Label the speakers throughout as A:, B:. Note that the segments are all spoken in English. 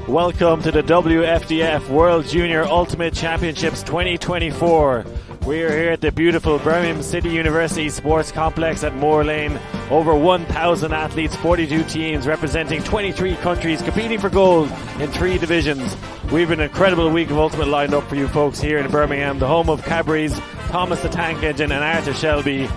A: Welcome to the WFDF World Junior Ultimate Championships 2024. We are here at the beautiful Birmingham City University Sports Complex at Moore Lane. Over 1,000 athletes, 42 teams representing 23 countries competing for gold in 3 divisions. We have an incredible week of Ultimate lined up for you folks here in Birmingham, the home of Cadbury's, Thomas the Tank Engine and Arthur Shelby.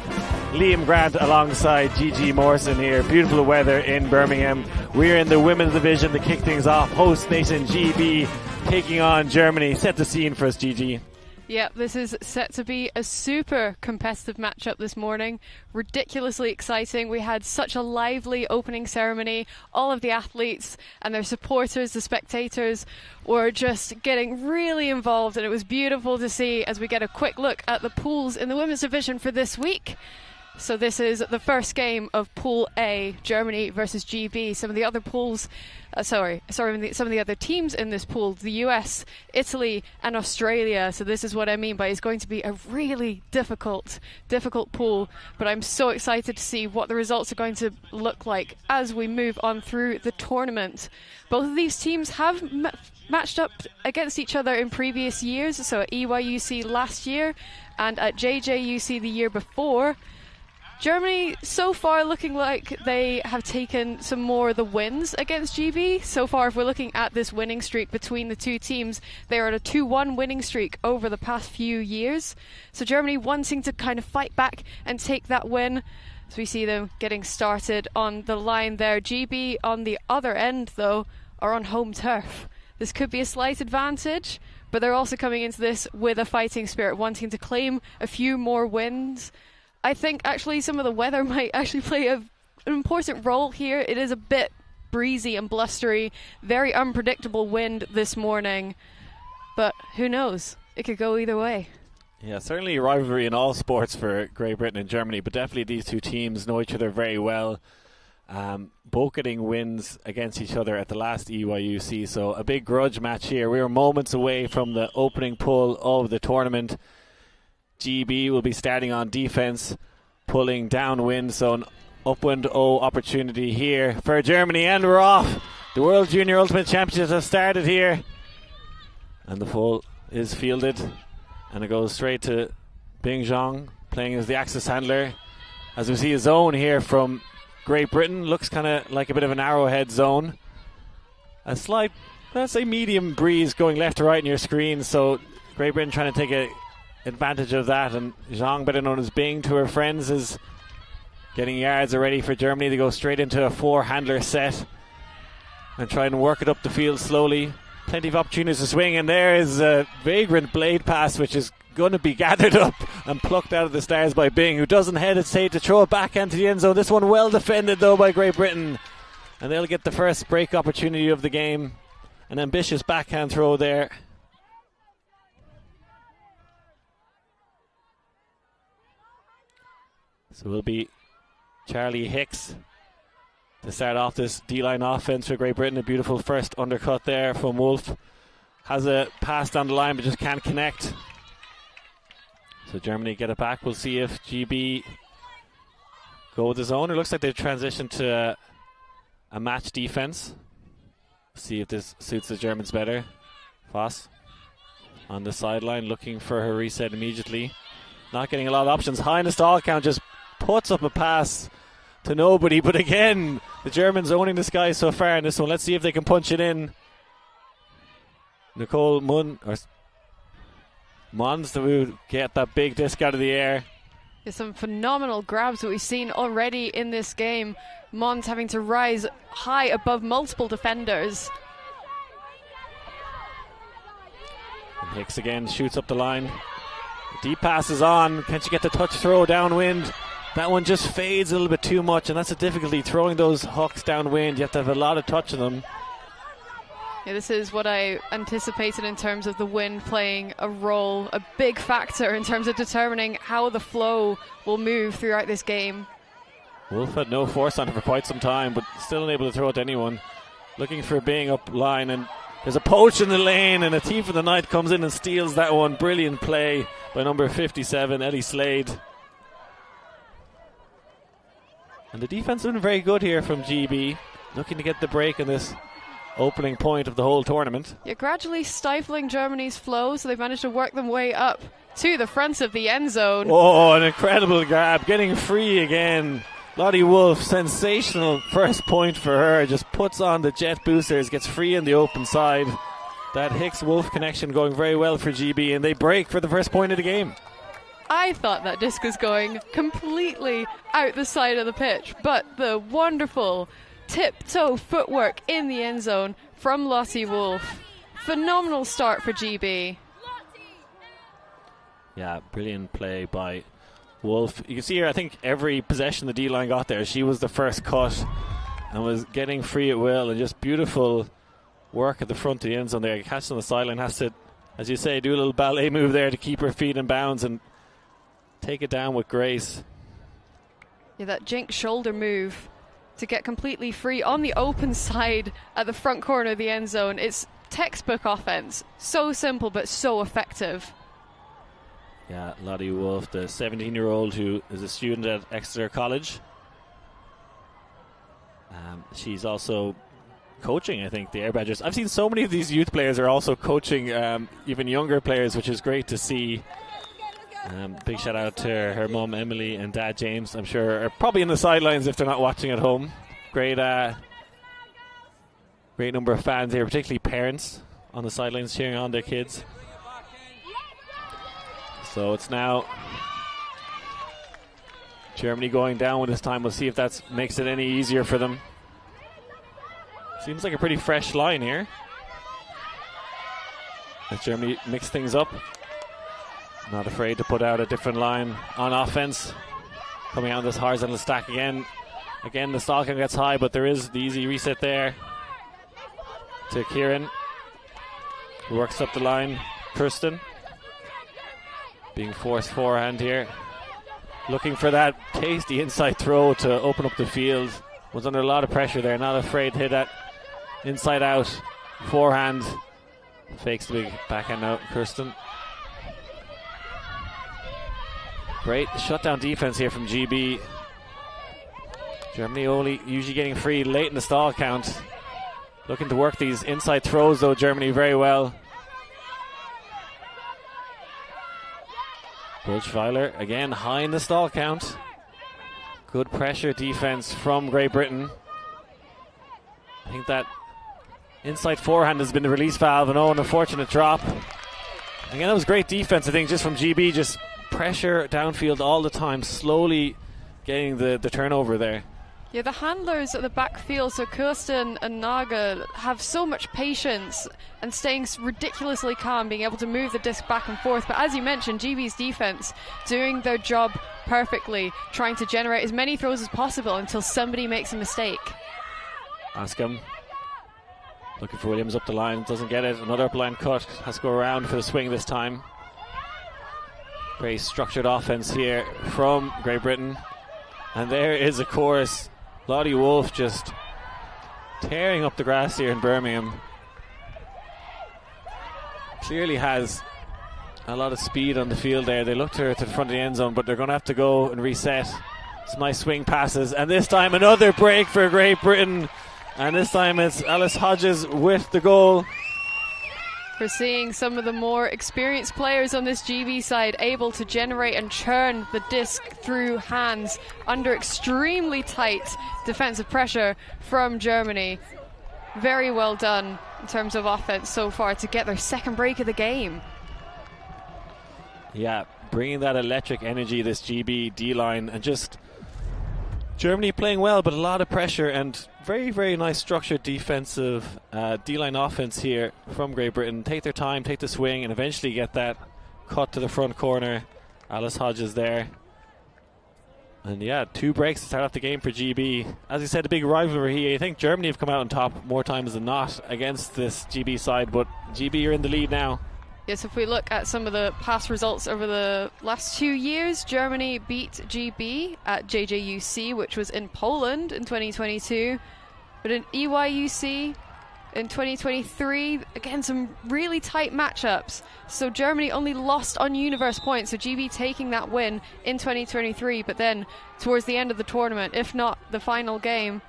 A: Liam Grant alongside Gigi Morrison here. Beautiful weather in Birmingham. We're in the women's division to kick things off. Host nation GB taking on Germany. Set the scene for us, Gigi.
B: Yeah, this is set to be a super competitive matchup this morning. Ridiculously exciting. We had such a lively opening ceremony. All of the athletes and their supporters, the spectators, were just getting really involved, and it was beautiful to see as we get a quick look at the pools in the women's division for this week. So this is the first game of Pool A, Germany versus GB. Some of the other pools, some of the other teams in this pool, the US, Italy and Australia. So this is what I mean by it's going to be a really difficult pool. But I'm so excited to see what the results are going to look like as we move on through the tournament. Both of these teams have matched up against each other in previous years. So at EYUC last year and at JJUC the year before. Germany so far looking like they have taken some more of the wins against GB. So far, if we're looking at this winning streak between the two teams, they are at a 2-1 winning streak over the past few years. So Germany wanting to kind of fight back and take that win. So we see them getting started on the line there. GB on the other end, though, are on home turf. This could be a slight advantage, but they're also coming into this with a fighting spirit, wanting to claim a few more wins. I think actually some of the weather might actually play an important role here. It is a bit breezy and blustery, very unpredictable wind this morning, but who knows? It could go either way.
A: Yeah, certainly a rivalry in all sports for Great Britain and Germany, but definitely these two teams know each other very well. Both getting wins against each other at the last EYUC, so a big grudge match here. We were moments away from the opening pull of the tournament. GB will be starting on defence, pulling downwind, so an upwind opportunity here for Germany, and we're off. The World Junior Ultimate Championships have started here, and the full is fielded, and it goes straight to Bing Zhang, playing as the axis handler. As we see a zone here from Great Britain, looks kind of like a bit of an arrowhead zone. A slight, let's say medium breeze going left to right in your screen, so Great Britain trying to take advantage of that, and Zhang, better known as Bing to her friends, is getting yards already for Germany. They go straight into a 4-handler set and try and work it up the field slowly. Plenty of opportunities to swing, and there is a vagrant blade pass which is going to be gathered up and plucked out of the stars by Bing, who doesn't hesitate to throw it back into the end zone. This one well defended though by Great Britain, and they'll get the first break opportunity of the game. An ambitious backhand throw there. So it will be Charlie Hicks to start off this D-line offense for Great Britain. A beautiful first undercut there from Wolf. Has a pass down the line but just can't connect. So Germany get it back. We'll see if GB go with his own. It looks like they've transitioned to a match defense. See if this suits the Germans better. Voss on the sideline looking for her reset immediately. Not getting a lot of options. High in the stall count, just puts up a pass to nobody, but again the Germans owning the sky so far in this one. Let's see if they can punch it in. Nicole Mons to get that big disc out of the air.
B: There's some phenomenal grabs that we've seen already in this game. Mons having to rise high above multiple defenders.
A: And Hicks again shoots up the line. Deep pass is on. Can she get the touch throw downwind? That one just fades a little bit too much, and that's the difficulty, throwing those hooks downwind. You have to have a lot of touch of them.
B: Yeah, this is what I anticipated in terms of the wind playing a role, a big factor in terms of determining how the flow will move throughout this game.
A: Wolf had no force on it for quite some time, but still unable to throw it to anyone. Looking for Bing up line, and there's a poach in the lane, and a Thief of the Night comes in and steals that one. Brilliant play by number 57, Ellie Slade. And the defense has been very good here from GB, looking to get the break in this opening point of the whole tournament.
B: You're gradually stifling Germany's flow, so they've managed to work them way up to the front of the end zone.
A: Oh, an incredible grab, getting free again. Lottie Wolf, sensational first point for her, just puts on the jet boosters, gets free in the open side. That Hicks-Wolf connection going very well for GB, and they break for the first point of the game.
B: I thought that disc was going completely out the side of the pitch, but the wonderful tiptoe footwork in the end zone from Lottie Wolf. Phenomenal start for GB.
A: Yeah, brilliant play by Wolf. You can see here, I think every possession the D-line got there, she was the first cut and was getting free at will, and just beautiful work at the front of the end zone there. Catch on the sideline, has to, as you say, do a little ballet move there to keep her feet in bounds and take it down with grace.
B: Yeah, that jink shoulder move to get completely free on the open side at the front corner of the end zone. It's textbook offense. So simple but so effective.
A: Yeah, Lottie Wolf, the 17-year-old who is a student at Exeter College. She's also coaching, I think, the Air Badgers. I've seen so many of these youth players are also coaching even younger players, which is great to see. Big shout out to her mum Emily and dad James. I'm sure are probably in the sidelines if they're not watching at home. Great number of fans here, particularly parents on the sidelines cheering on their kids. So it's now Germany going down with this time. We'll see if that makes it any easier for them. Seems like a pretty fresh line here as Germany mix things up. Not afraid to put out a different line on offense. Coming out of this horizontal stack again. Again, the stall count gets high, but there is the easy reset there to Kieran, who works up the line. Kirsten being forced forehand here. Looking for that tasty inside throw to open up the field. Was under a lot of pressure there. Not afraid to hit that inside out forehand. Fakes the big backhand out, Kirsten. Great shutdown defense here from GB. Germany only usually getting free late in the stall count. Looking to work these inside throws though, Germany, very well. Bulchweiler again high in the stall count. Good pressure defense from Great Britain. I think that inside forehand has been the release valve, and an unfortunate drop. Again, that was great defense, I think, just from GB. Just pressure downfield all the time, slowly getting the turnover there.
B: Yeah, the handlers at the backfield, so Kirsten and Naga, have so much patience and staying ridiculously calm, being able to move the disc back and forth. But as you mentioned, GB's defense doing their job perfectly, trying to generate as many throws as possible until somebody makes a mistake. Askham
A: looking for Williams up the line, doesn't get it. Another up line cut, has to go around for the swing this time. Very structured offense here from Great Britain. And there is, of course, Lottie Wolf just tearing up the grass here in Birmingham. Clearly has a lot of speed on the field there. They looked her to the front of the end zone, but they're going to have to go and reset. Some nice swing passes, and this time another break for Great Britain, and this time it's Alice Hodges with the goal.
B: We're seeing some of the more experienced players on this GB side able to generate and churn the disc through hands under extremely tight defensive pressure from Germany. Very well done in terms of offense so far to get their second break of the game.
A: Yeah, bringing that electric energy, this GB D-line, and just Germany playing well, but a lot of pressure and very, very nice structured defensive D-line offense here from Great Britain. Take their time, take the swing, and eventually get that cut to the front corner. Alice Hodges there. And yeah, 2 breaks to start off the game for GB. As I said, a big rivalry here. I think Germany have come out on top more times than not against this GB side, but GB are in the lead now.
B: Yes, if we look at some of the past results over the last 2 years, Germany beat GB at JJUC, which was in Poland in 2022. But in EYUC in 2023, again, some really tight matchups. So Germany only lost on universe points, so GB taking that win in 2023. But then towards the end of the tournament, if not the final game,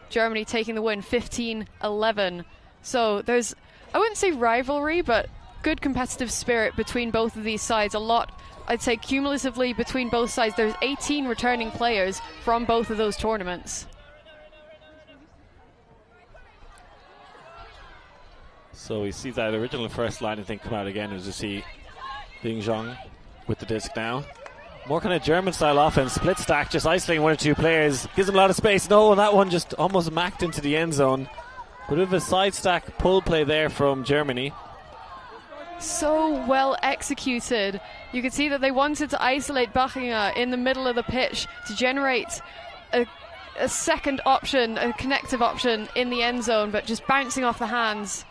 B: Germany taking the win 15-11. So there's, I wouldn't say rivalry, but good competitive spirit between both of these sides. A lot, I'd say cumulatively between both sides, there's 18 returning players from both of those tournaments.
A: So we see that original first line, I think, come out again as you see Bing Zhang with the disc now. More kind of German style offense, split stack, just isolating one or two players, gives them a lot of space. No, that one just almost macked into the end zone. But with a side stack pull play there from Germany.
B: So well executed. You could see that they wanted to isolate Bachinga in the middle of the pitch to generate a second option, a connective option in the end zone, but just bouncing off the hands.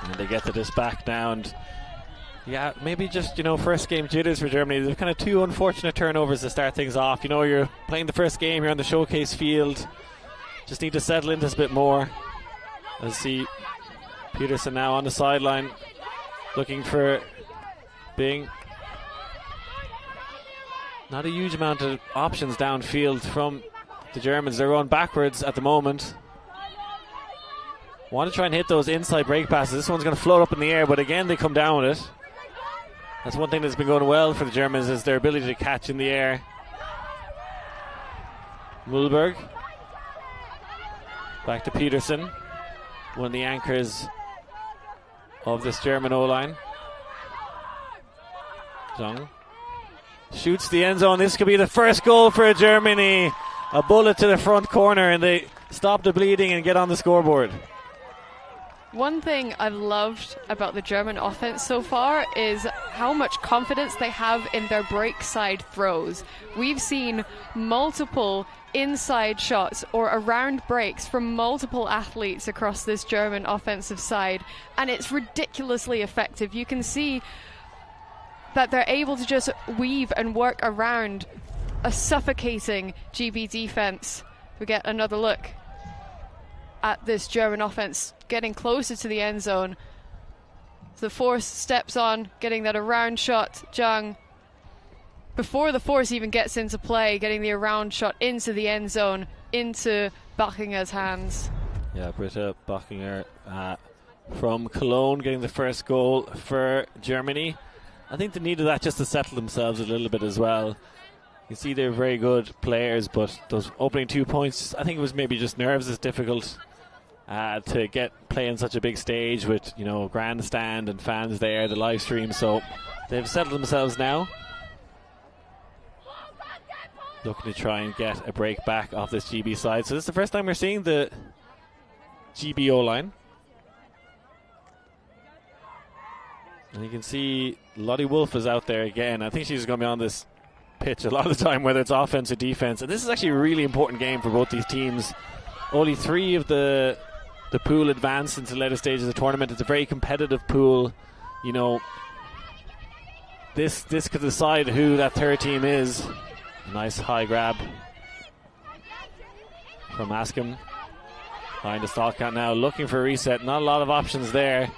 A: And they get the disc back now, and yeah, maybe just, first game jitters for Germany. There's kind of two unfortunate turnovers to start things off. You're playing the first game, you're on the showcase field. Just need to settle into this a bit more. I see Peterson now on the sideline looking for Bing. Not a huge amount of options downfield from the Germans. They're going backwards at the moment. Want to try and hit those inside break passes. This one's going to float up in the air, but again they come down with it. That's one thing that's been going well for the Germans, is their ability to catch in the air. Mulberg. Back to Peterson. One of the anchors of this German O-line. Zhang shoots the end zone. This could be the first goal for Germany. A bullet to the front corner, and they stop the bleeding and get on the scoreboard.
B: One thing I've loved about the German offense so far is how much confidence they have in their break side throws. We've seen multiple inside shots or around breaks from multiple athletes across this German offensive side, and it's ridiculously effective. You can see that they're able to just weave and work around a suffocating GB defense. We get another look at this German offense getting closer to the end zone. The force steps on, getting that around shot. Zhang, before the force even gets into play, getting the around shot into the end zone, into Bachinger's hands.
A: Yeah, Britta Bachinger from Cologne getting the first goal for Germany. I think they needed that just to settle themselves a little bit as well. You see they're very good players, but those opening 2 points, I think it was maybe just nerves. It's difficult to get playing such a big stage with, grandstand and fans there, the live stream. So they've settled themselves now. Looking to try and get a break back off this GB side. So this is the first time we're seeing the GBO line. And you can see Lottie Wolf is out there again. I think she's going to be on this pitch a lot of the time, whether it's offense or defense. And this is actually a really important game for both these teams. Only 3 of the pool advanced into the later stages of the tournament. It's a very competitive pool. This could decide who that third team is. A nice high grab from Askham. Behind the stall count now, looking for a reset. Not a lot of options there.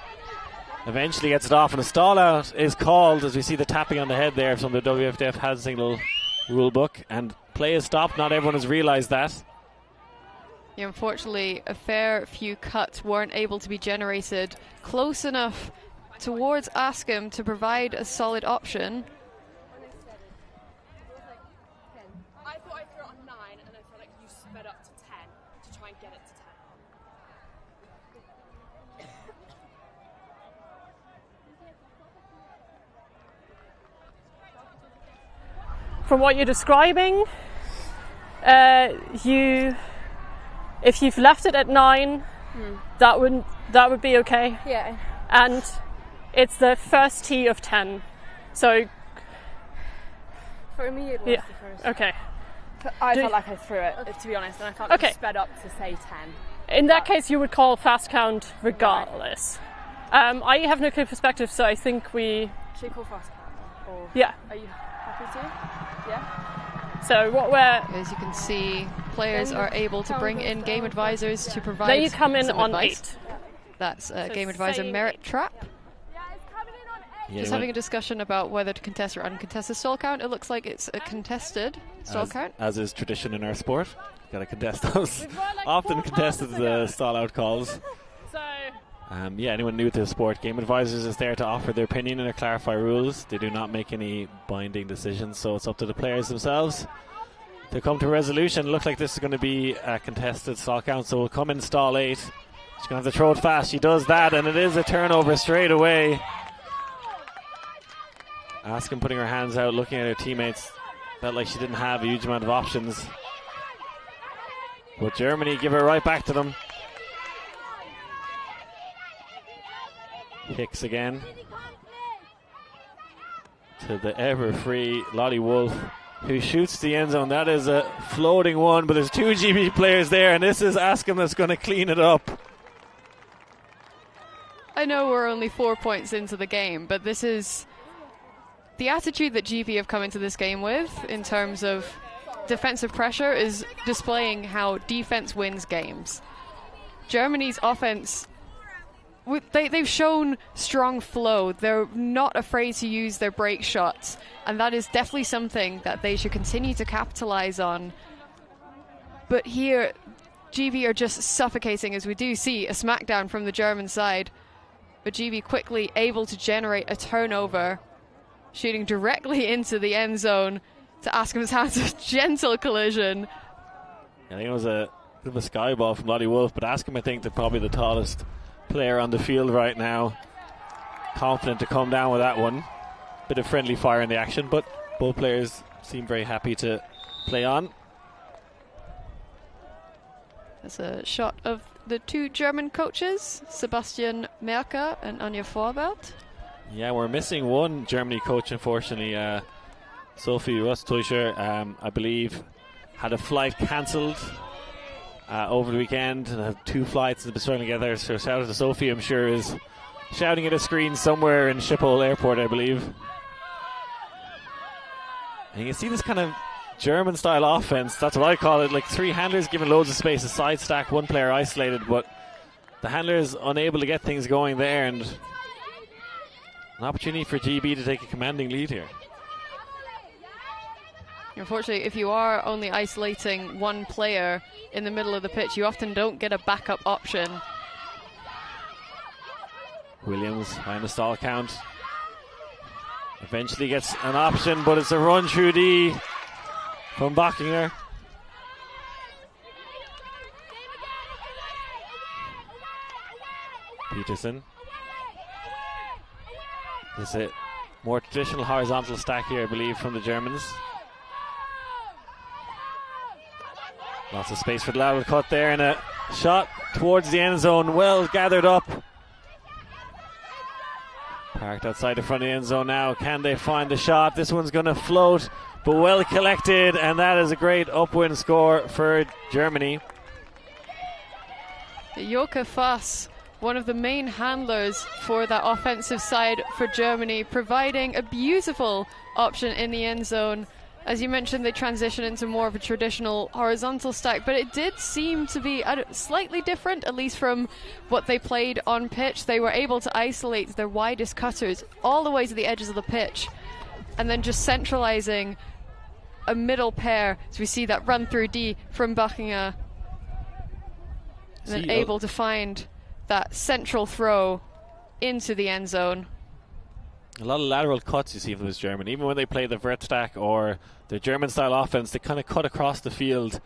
A: Eventually gets it off, and a stall out is called as we see the tapping on the head there from the WFDF hazard signal rule book, and play is stopped. Not everyone has realised that.
B: Yeah, unfortunately, a fair few cuts weren't able to be generated close enough towards Askham to provide a solid option.
C: I thought I threw it on 9, and I felt like you sped up to 10 to try and get it to 10.
D: From what you're describing, if you've left it at 9, that would be okay.
C: Yeah.
D: And it's the first tee of 10. So
C: For me, it was
D: yeah,
C: the first.
D: okay.
C: I felt like I threw it, to be honest, and I felt like
D: Okay.
C: it sped up to say 10.
D: In that case, you would call fast count regardless. I have no clear perspective, so I think we.
C: Should we call fast count? Or
D: Yeah.
C: Are you happy to? Yeah.
D: So what we're
B: As you can see, players are able to bring in game advisors to provide
D: then you come in
B: some
D: on
B: advice.
D: 8.
B: That's game
D: So
B: advisor
D: saying
B: Merit
D: 8.
B: Trap.
C: Yeah, it's coming in on
A: Yeah,
B: Just having a discussion about whether to contest or uncontested stall count. It looks like it's a contested stall count.
A: As is tradition in our sport. Got to contest those. Often contested the stall out calls.
D: So
A: Yeah, anyone new to the sport, Game Advisors is there to offer their opinion and to clarify rules. They do not make any binding decisions, so it's up to the players themselves to come to a resolution. Look like this is going to be a contested stall count, so we'll come in stall 8. She's going to have to throw it fast. She does that, and it is a turnover straight away. Askin putting her hands out, looking at her teammates. Felt like she didn't have a huge amount of options. But Germany give it right back to them. Hicks again. To the ever-free Lottie Wolf, who shoots the end zone. That is a floating one, but there's 2 GB players there, and this is Askin that's going to clean it up.
B: I know we're only 4 points into the game, but this is the attitude that GB have come into this game with in terms of defensive pressure is displaying how defense wins games. Germany's offense, they've shown strong flow. They're not afraid to use their break shots, and that is definitely something that they should continue to capitalize on. But here, GB are just suffocating, as we do see a smackdown from the German side. But GB quickly able to generate a turnover, shooting directly into the end zone to Askin's hands. A gentle collision.
A: I think it was a bit of a sky ball from Lottie Wolf, but Askin, I think, they're probably the tallest player on the field right now. Confident to come down with that one. Bit of friendly fire in the action, but both players seem very happy to play on.
B: There's a shot of the 2 German coaches, Sebastian Merker and Anja Vorbelt.
A: Yeah, we're missing one Germany coach, unfortunately. Sophie Rosttäuscher, I believe, had a flight cancelled over the weekend and had 2 flights and been struggling together. So shout out to Sophie, I'm sure is shouting at a screen somewhere in Schiphol Airport, I believe. And you can see this kind of German style offense, that's what I call it, like 3 handlers given loads of space, a side stack, 1 player isolated, but the handler is unable to get things going there, and an opportunity for GB to take a commanding lead here.
B: Unfortunately, if you are only isolating 1 player in the middle of the pitch, you often don't get a backup option.
A: Williams behind the stall count. Eventually gets an option, but it's a run through D from Bockinger. Peterson. This is a more traditional horizontal stack here, I believe, from the Germans. Lots of space for the lateral cut there, and a shot towards the end zone, well gathered up. Parked outside the front of the end zone now. Can they find the shot? This one's going to float, but well collected, and that is a great upwind score for Germany.
B: Joke Fass, one of the main handlers for that offensive side for Germany, providing a beautiful option in the end zone. As you mentioned, they transition into more of a traditional horizontal stack, but it did seem to be slightly different, at least from what they played on pitch. They were able to isolate their widest cutters all the way to the edges of the pitch, and then just centralizing a middle pair. So we see that run through D from Bockinger, and then able to find that central throw into the end zone.
A: A lot of lateral cuts you see from this German. Even when they play the vert stack or the German style offense, they kind of cut across the field,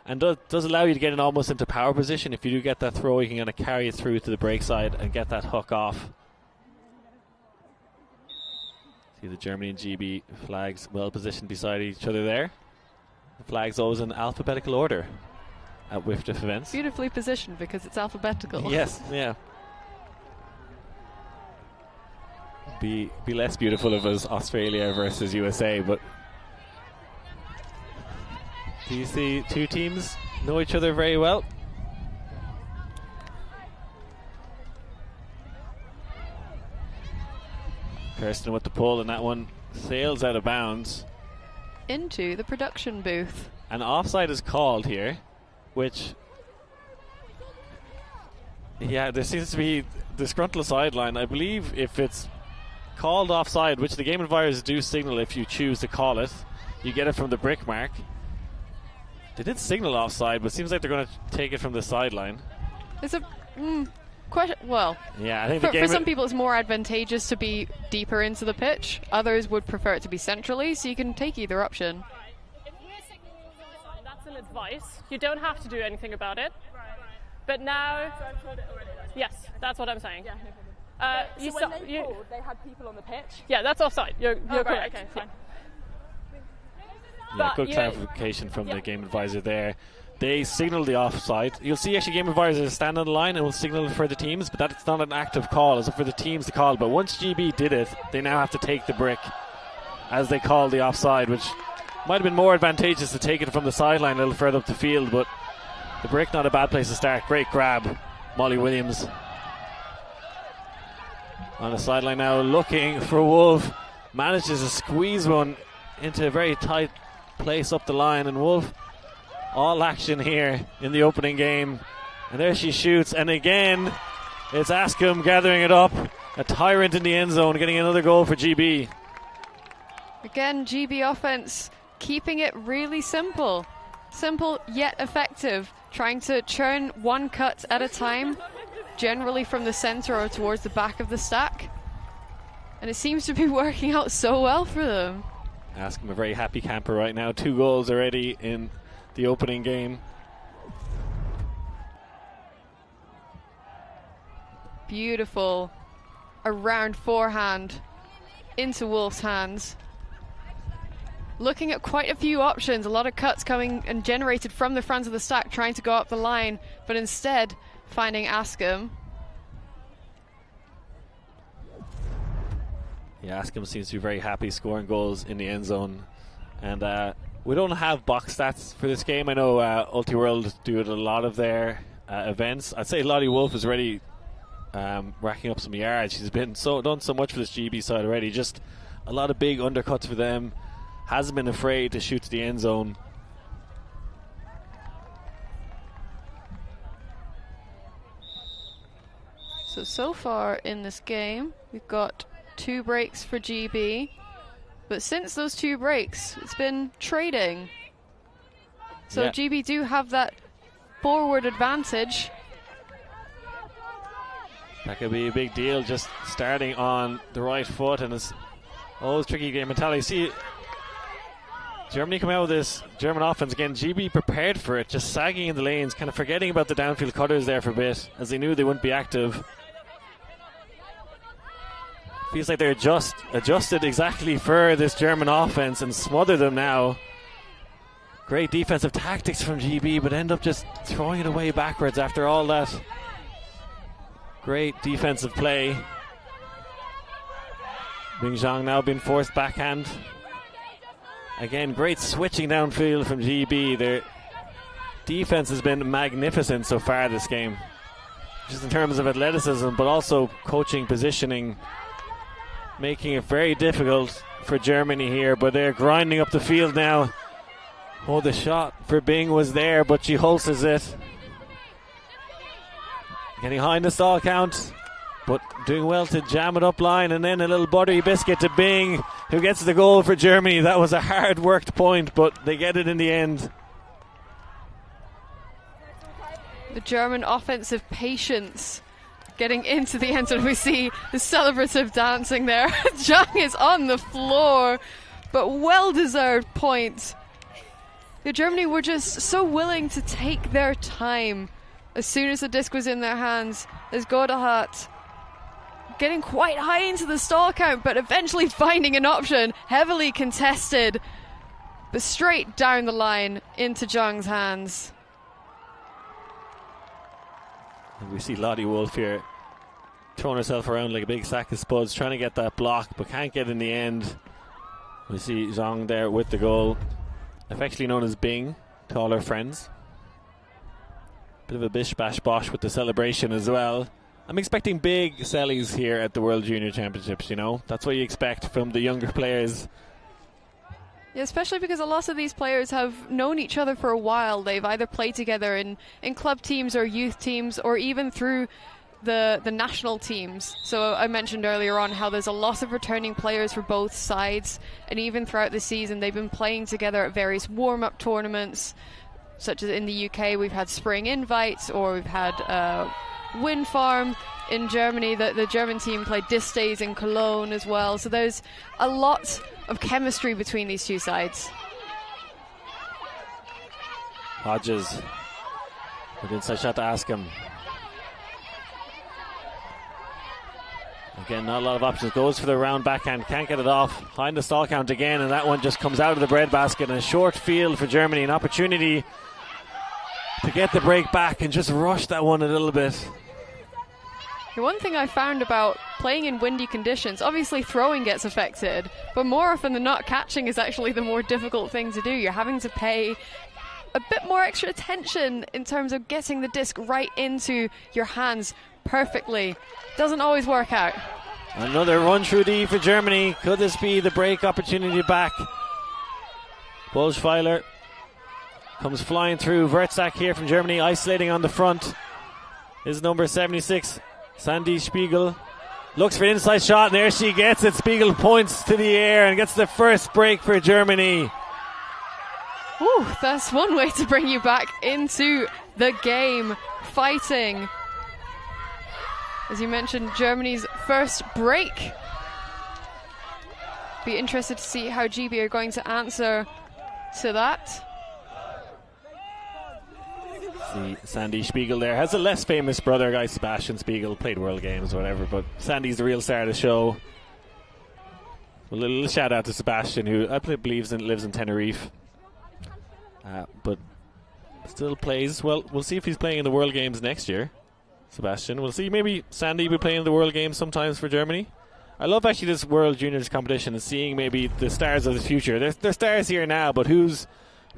A: and does allow you to get in almost into power position. If you do get that throw, you can kind of carry it through to the break side and get that hook off. See the Germany and GB flags well positioned beside each other there. The flags always in alphabetical order at WIFDF events.
B: Beautifully positioned because it's alphabetical.
A: Yes, yeah. Be less beautiful if it was Australia versus USA, but these 2 teams know each other very well. Kirsten with the pull, and that one sails out of bounds
B: into the production booth.
A: An offside is called here, which, yeah, there seems to be disgruntled sideline. I believe if it's called offside, which the game advisors do signal if you choose to call it. You get it from the brick mark. They did signal offside, but it seems like they're going to take it from the sideline.
B: It's a question. Well,
A: yeah, I think
B: for some people it's more advantageous to be deeper into the pitch. Others would prefer it to be centrally, so you can take either option.
D: If we're signaling offside, that's an advice. You don't have to do anything about it. But now, yes, that's what I'm saying.
C: Yeah, no problem. When they called, they had people on the pitch?
D: Yeah, that's offside. You're correct.
C: Right, okay, fine.
A: Yeah, good clarification from the game advisor there. They signal the offside. You'll see actually game advisors stand on the line and will signal for the teams, but that's not an active call. It's for the teams to call. But once GB did it, they now have to take the brick as they call the offside, which might have been more advantageous to take it from the sideline a little further up the field, but the brick, not a bad place to start. Great grab, Molly Williams. On the sideline now, looking for Wolf. Manages to squeeze one into a very tight place up the line, and Wolf all action here in the opening game, and there she shoots, and again it's Askham gathering it up. A tyrant in the end zone, getting another goal for GB.
B: Again, GB offense keeping it really simple yet effective, trying to churn one cut at a time, generally from the center or towards the back of the stack, and it seems to be working out so well for them.
A: Askham a very happy camper right now. 2 goals already in the opening game.
B: Beautiful. A round forehand into Wolf's hands. Looking at quite a few options, a lot of cuts coming and generated from the front of the stack, trying to go up the line, but instead finding Askham.
A: Yeah, Askham seems to be very happy scoring goals in the end zone. And we don't have box stats for this game. I know Ultiworld do it a lot of their events. I'd say Lottie Wolf is already racking up some yards. She's been done so much for this GB side already. Just a lot of big undercuts for them. Hasn't been afraid to shoot to the end zone.
B: So far in this game, we've got 2 breaks for GB. But since those 2 breaks, it's been trading. So GB do have that forward advantage.
A: That could be a big deal, just starting on the right foot, and it's always tricky game mentality. See, Germany come out with this German offense again. GB prepared for it, just sagging in the lanes, kind of forgetting about the downfield cutters there for a bit, as they knew they wouldn't be active. Feels like they're just adjusted exactly for this German offense and smother them now. Great defensive tactics from GB, but end up just throwing it away backwards after all that great defensive play. Bing Zhang now being forced backhand. Again, great switching downfield from GB. Their defense has been magnificent so far this game, just in terms of athleticism, but also coaching, positioning, making it very difficult for Germany here, but they're grinding up the field now. Oh, the shot for Bing was there, but she holsters it. Getting high in the stall count, but doing well to jam it up line, and then a little buttery biscuit to Bing, who gets the goal for Germany. That was a hard worked point, but they get it in the end.
B: The German offensive patience getting into the end zone. We see the celebrative dancing there. Zhang is on the floor, but well-deserved point. The Germany were just so willing to take their time. As soon as the disc was in their hands, there's Godahat getting quite high into the stall count, but eventually finding an option, heavily contested, but straight down the line into Zhang's hands.
A: And we see Lottie Wolf here throwing herself around like a big sack of spuds, trying to get that block, but can't get in the end. We see Zhang there with the goal, affectionately known as Bing to all her friends. Bit of a bish bash bosh with the celebration as well. I'm expecting big sellies here at the World Junior Championships, you know. That's what you expect from the younger players.
B: Yeah, especially because a lot of these players have known each other for a while. They've either played together in club teams or youth teams, or even through the national teams. So I mentioned earlier on how there's a lot of returning players for both sides, and even throughout the season they've been playing together at various warm-up tournaments, such as in the UK we've had spring invites, or we've had Wind Farm. In Germany, the German team played Dis Days in Cologne as well. So there's a lot of chemistry between these two sides.
A: Hodges with inside shot to ask him. Again, not a lot of options. Goes for the round backhand, can't get it off. Behind the stall count again, and that one just comes out of the breadbasket. And a short field for Germany, an opportunity to get the break back and just rush that one a little bit.
B: The one thing I found about playing in windy conditions, obviously throwing gets affected, but more often than not, catching is actually the more difficult thing to do. You're having to pay a bit more extra attention in terms of getting the disc right into your hands perfectly. Doesn't always work out.
A: Another run through D for Germany. Could this be the break opportunity back? Bolschweiler comes flying through. Wertzak here from Germany, isolating on the front. His number 76. Sandy Spiegel looks for an inside shot, and there she gets it. Spiegel points to the air and gets the first break for Germany.
B: Ooh, that's one way to bring you back into the game. Fighting. As you mentioned, Germany's first break. Be interested to see how GB are going to answer to that.
A: See Sandy Spiegel there. Has a less famous brother, guy Sebastian Spiegel, played World Games or whatever, but Sandy's the real star of the show. A little shout out to Sebastian, who I believe lives in Tenerife, but still plays. Well, we'll see if he's playing in the World Games next year. Sebastian, we'll see. Maybe Sandy will be playing in the World Games sometimes for Germany. I love actually this World Juniors competition and seeing maybe the stars of the future. There's stars here now, but who's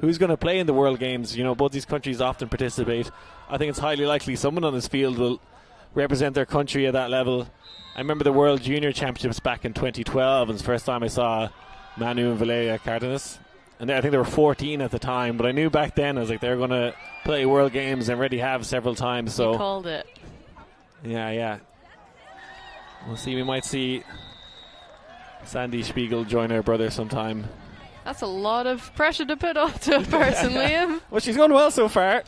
A: going to play in the World Games? You know, both these countries often participate. I think it's highly likely someone on this field will represent their country at that level. I remember the World Junior Championships back in 2012, and it's the first time I saw Manu and Valeria Cardenas. And I think they were 14 at the time, but I knew back then, I was like, they're going to play World Games and already have several times. So
B: you called it.
A: Yeah. We'll see. We might see Sandy Spiegel join her brother sometime.
B: That's a lot of pressure to put onto a person, Liam.
A: Well, she's going well so far.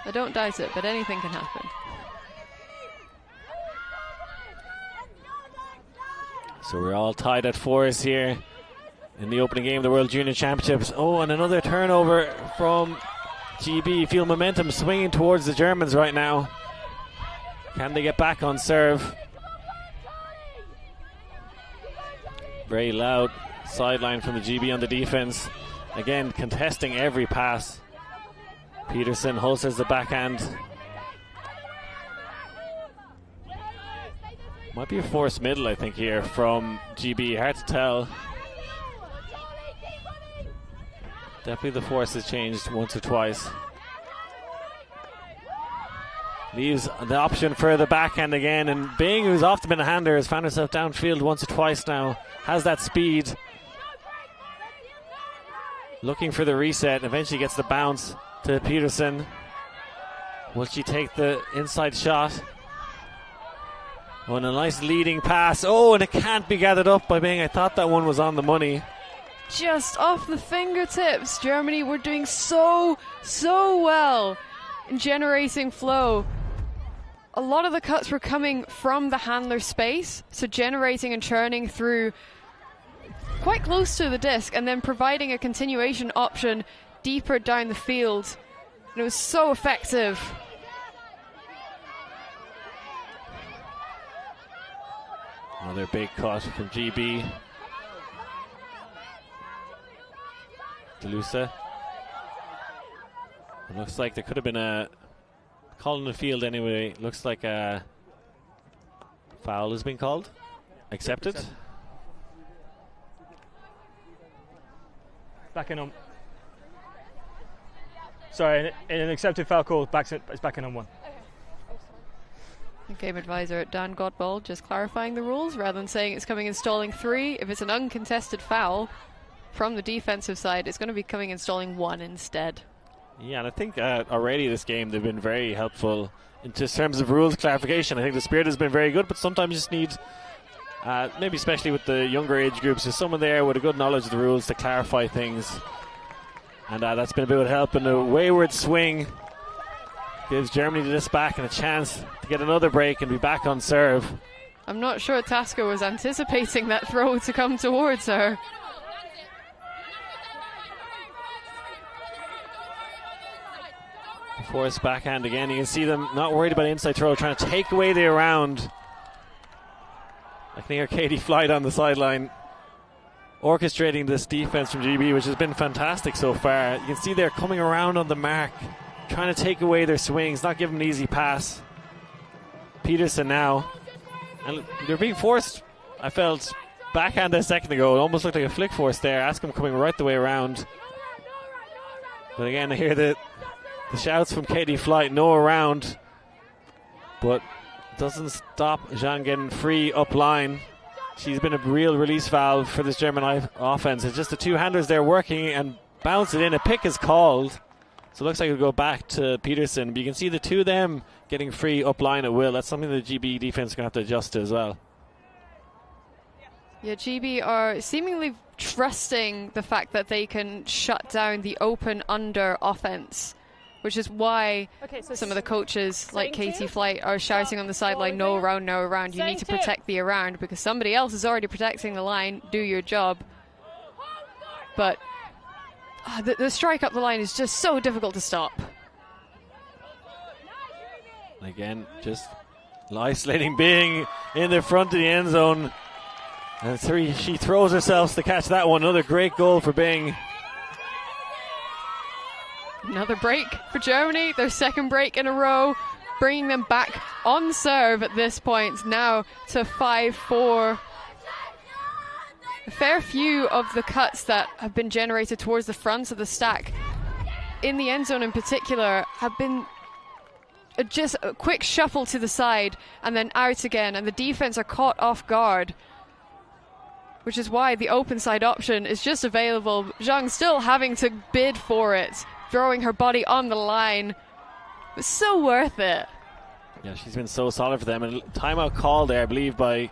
B: I don't doubt it, but anything can happen.
A: So we're all tied at 4s here in the opening game of the World Junior Championships. Oh, and another turnover from GB. Feel momentum swinging towards the Germans right now. Can they get back on serve? Very loud sideline from the GB on the defense. Again, contesting every pass. Peterson holsters the backhand. Might be a forced middle, I think, here from GB. Hard to tell. Definitely the force has changed once or twice. Leaves the option for the backhand again, and Bing, who's often been a hander, has found herself downfield once or twice now. Has that speed. Looking for the reset, eventually gets the bounce to Peterson. Will she take the inside shot? Oh, and a nice leading pass. Oh, and it can't be gathered up by Bing. I thought that one was on the money.
B: Just off the fingertips. Germany were doing so well in generating flow. A lot of the cuts were coming from the handler space, so generating and churning through quite close to the disc and then providing a continuation option deeper down the field. And it was so effective.
A: Another big cut from GB. DeLuca. It looks like there could have been a call in the field anyway. Looks like a foul has been called. Accepted.
E: Backing on. Sorry, an accepted foul call. It's backing on one.
B: Game advisor Dan Godbold just clarifying the rules rather than saying it's coming installing 3. If it's an uncontested foul from the defensive side, it's going to be coming installing 1 instead.
A: Yeah, and I think already this game they've been very helpful in terms of rules clarification. I think the spirit has been very good, but sometimes you just need, maybe especially with the younger age groups, there's someone there with a good knowledge of the rules to clarify things. And that's been a bit of help. And a wayward swing gives Germany this back and a chance to get another break and be back on serve.
B: I'm not sure Tasker was anticipating that throw to come towards her.
A: Forced backhand again. You can see them not worried about inside throw, trying to take away the around. I can hear Katie Flight on the sideline orchestrating this defense from GB, which has been fantastic so far. You can see they're coming around on the mark, trying to take away their swings, not give them an easy pass. Peterson now, and they're being forced, I felt, backhand a second ago. It almost looked like a flick force there. Askham coming right the way around. But again, I hear the shouts from Katie Flight, no around, but doesn't stop Zhang getting free up line. She's been a real release valve for this German offense. It's just the two-handers there working and bounce it in. A pick is called, so it looks like it'll go back to Peterson. But you can see the two of them getting free up line at will. That's something the GB defense is going to have to adjust to as well.
B: Yeah, GB are seemingly trusting the fact that they can shut down the open under offense, which is why some of the coaches like Katie Flight are shouting on the sideline, no around, no around. You need to protect the around because somebody else is already protecting the line. Do your job. But the strike up the line is just so difficult to stop.
A: Again, just isolating Bing in the front of the end zone. And she throws herself to catch that one. Another great goal for Bing.
B: Another break for Germany, their second break in a row, bringing them back on serve at this point, now to 5-4. A fair few of the cuts that have been generated towards the front of the stack, in the end zone in particular, have been just a quick shuffle to the side and then out again, and the defense are caught off guard, which is why the open side option is just available. Zhang still having to bid for it, throwing her body on the line. It's so worth it.
A: Yeah, she's been so solid for them. And timeout call there, I believe, by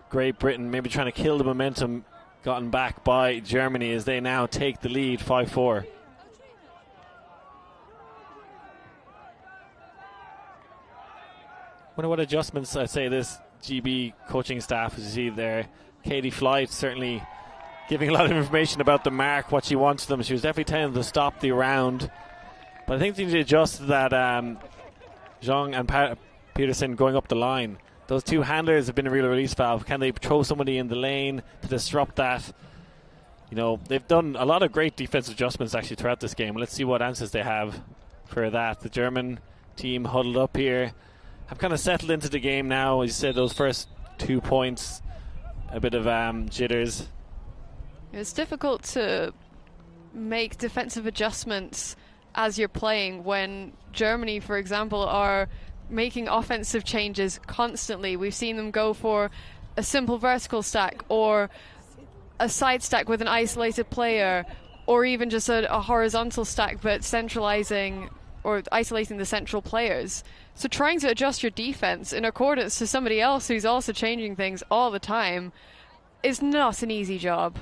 A: Great Britain, maybe trying to kill the momentum gotten back by Germany as they now take the lead 5-4. Wonder what adjustments I'd say this GB coaching staff, as you see there. Katie Flight certainly giving a lot of information about the mark, what she wants them. She was definitely telling them to stop the round. But I think they need to adjust to that Zhang and Peterson going up the line. Those two handlers have been a real release valve. Can they throw somebody in the lane to disrupt that? You know, they've done a lot of great defensive adjustments actually throughout this game. Let's see what answers they have for that. The German team huddled up here, have kind of settled into the game now. As you said, those first 2 points, a bit of jitters.
B: It's difficult to make defensive adjustments as you're playing when Germany, for example, are making offensive changes constantly. We've seen them go for a simple vertical stack or a side stack with an isolated player, or even just a horizontal stack but centralizing or isolating the central players. So trying to adjust your defense in accordance to somebody else who's also changing things all the time is not an easy job.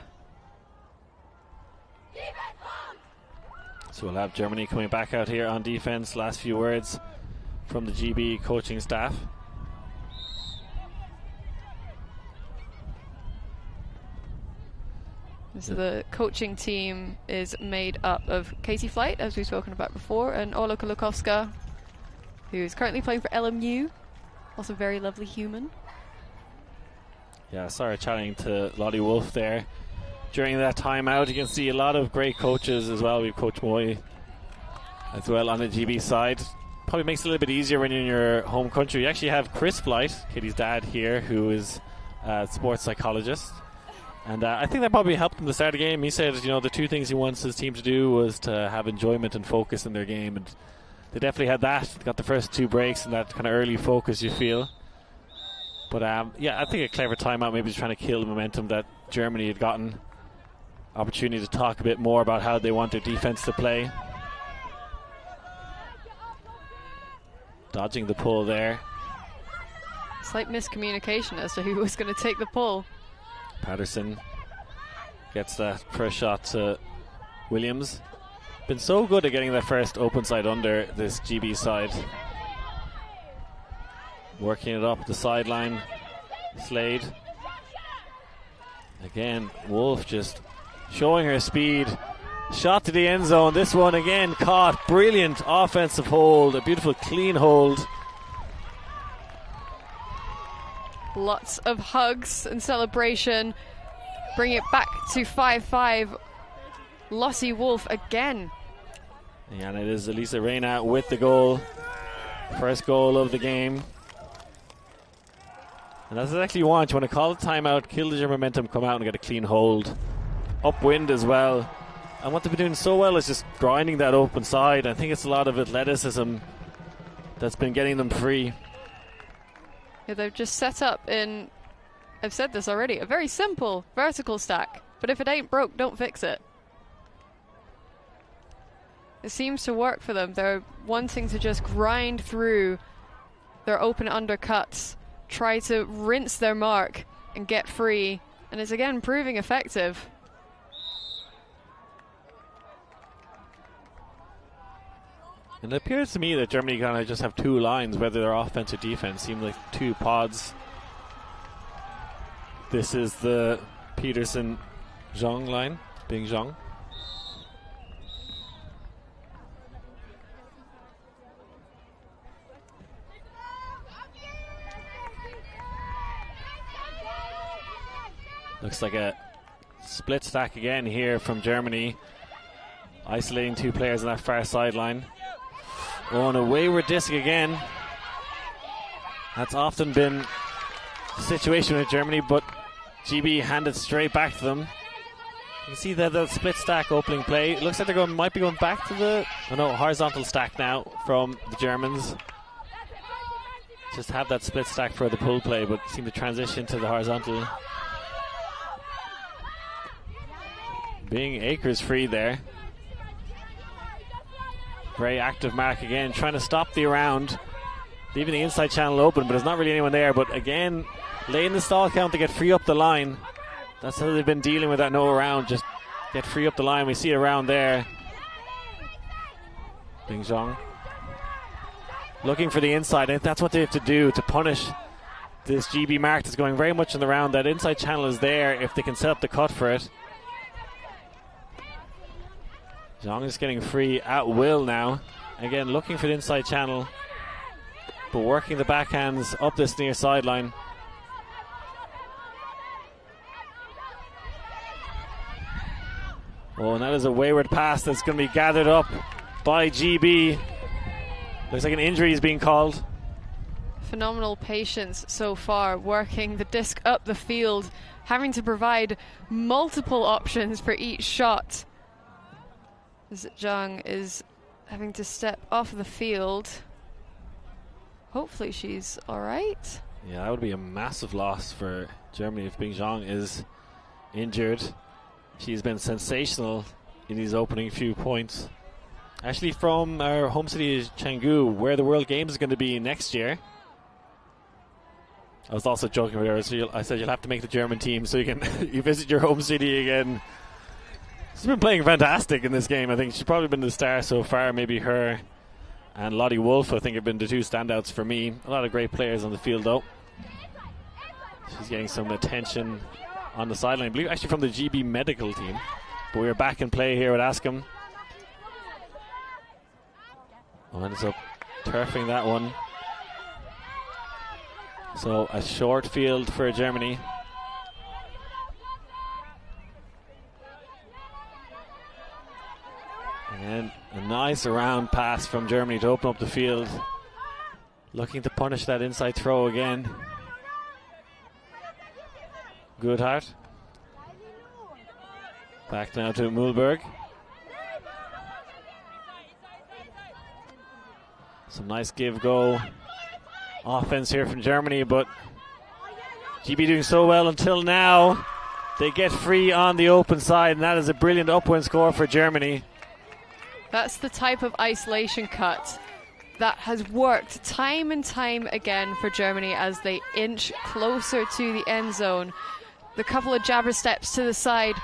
A: So we'll have Germany coming back out here on defense. Last few words from the GB coaching staff.
B: So the coaching team is made up of Katie Flight, as we've spoken about before, and Ola Kolakowska, who's currently playing for LMU, also a very lovely human.
A: Yeah, sorry, chatting to Lottie Wolf there. During that timeout, you can see a lot of great coaches as well. We've Coach Moy as well on the GB side. Probably makes it a little bit easier when you're in your home country. You actually have Chris Flight, Katie's dad here, who is a sports psychologist. And I think that probably helped him to start the game. He said, you know, the two things he wants his team to do was to have enjoyment and focus in their game. And they definitely had that. They got the first two breaks and that kind of early focus, you feel. But yeah, I think a clever timeout, maybe trying to kill the momentum that Germany had gotten. Opportunity to talk a bit more about how they want their defense to play. Dodging the pull there.
B: Slight miscommunication as to who was going to take the pull.
A: Patterson gets that first shot to Williams. Been so good at getting that first open side under, this GB side. Working it up the sideline. Slade. Again, Wolf just showing her speed. Shot to the end zone. This one again caught. Brilliant offensive hold. A beautiful clean hold.
B: Lots of hugs and celebration. Bring it back to 5-5. Lossie Wolf again.
A: Yeah, and it is Elisa Reyna with the goal. First goal of the game. And that's exactly what you want. You want to call a timeout, kill your momentum, come out and get a clean hold. Upwind as well. And what they've been doing so well is just grinding that open side. I think it's a lot of athleticism that's been getting them free.
B: Yeah, they've just set up in, I've said this already, a very simple vertical stack. But if it ain't broke, don't fix it. It seems to work for them. They're wanting to just grind through their open undercuts, try to rinse their mark and get free. And it's again proving effective.
A: And it appears to me that Germany kind of just have two lines, whether they're offense or defense. Seem like two pods. This is the Peterson-Zhang line, Bing Zhang. Looks like a split stack again here from Germany. Isolating two players on that far sideline. Oh, and a wayward disc again. That's often been the situation with Germany, but GB handed straight back to them. You can see the split stack opening play. It looks like they might be going back to the horizontal stack now from the Germans. Just have that split stack for the pull play, but seem to transition to the horizontal. Being Akers free there. Very active mark again, trying to stop the around. Leaving the inside channel open, but there's not really anyone there. But again, late in the stall count to get free up the line. That's how they've been dealing with that no around. Just get free up the line. We see around there. Bing Zhang looking for the inside. I think that's what they have to do to punish this GB mark that's going very much in the round. That inside channel is there if they can set up the cut for it. Zhang is getting free at will now. Again, looking for the inside channel, but working the backhands up this near sideline. Oh, and that is a wayward pass that's going to be gathered up by GB. Looks like an injury is being called.
B: Phenomenal patience so far, working the disc up the field, having to provide multiple options for each shot. As Zhang is having to step off the field. Hopefully she's alright.
A: Yeah, that would be a massive loss for Germany if Bing Zhang is injured. She's been sensational in these opening few points. Actually from our home city is Chengdu, where the World Games is going to be next year. I was also joking with her, so I said you'll have to make the German team so you can you visit your home city again. She's been playing fantastic in this game. I think she's probably been the star so far. Maybe her and Lottie Wolf, I think, have been the two standouts for me. A lot of great players on the field, though. She's getting some attention on the sideline. I believe actually from the GB medical team. But we're back in play here with Askham. Oh, ends up turfing that one. So a short field for Germany. And a nice around pass from Germany to open up the field. Looking to punish that inside throw again. Goodhart. Back now to Mühlberg. Some nice give-go offense here from Germany, but GB doing so well until now. They get free on the open side, and that is a brilliant upwind score for Germany.
B: That's the type of isolation cut that has worked time and time again for Germany as they inch closer to the end zone. The couple of jabber steps to the side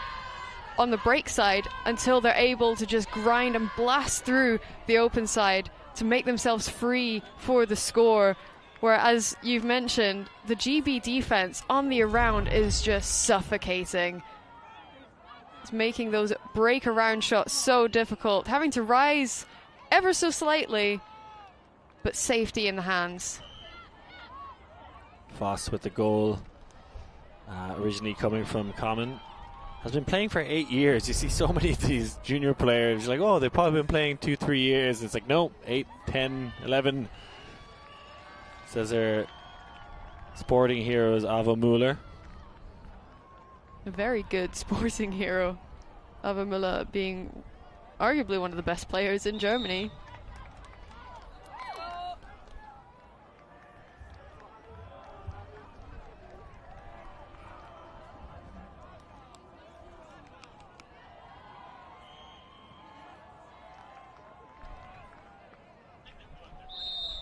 B: on the break side until they're able to just grind and blast through the open side to make themselves free for the score. Whereas you've mentioned, the GB defense on the around is just suffocating. It's making those break around shots so difficult, having to rise ever so slightly, but safety in the hands.
A: Voss with the goal, originally coming from Common. Has been playing for 8 years. You see so many of these junior players, like, oh, they've probably been playing 2-3 years. It's like, no, 8, 10, 11. Says their sporting hero is Avo Müller.
B: A very good sporting hero. Avo Müller being arguably one of the best players in Germany.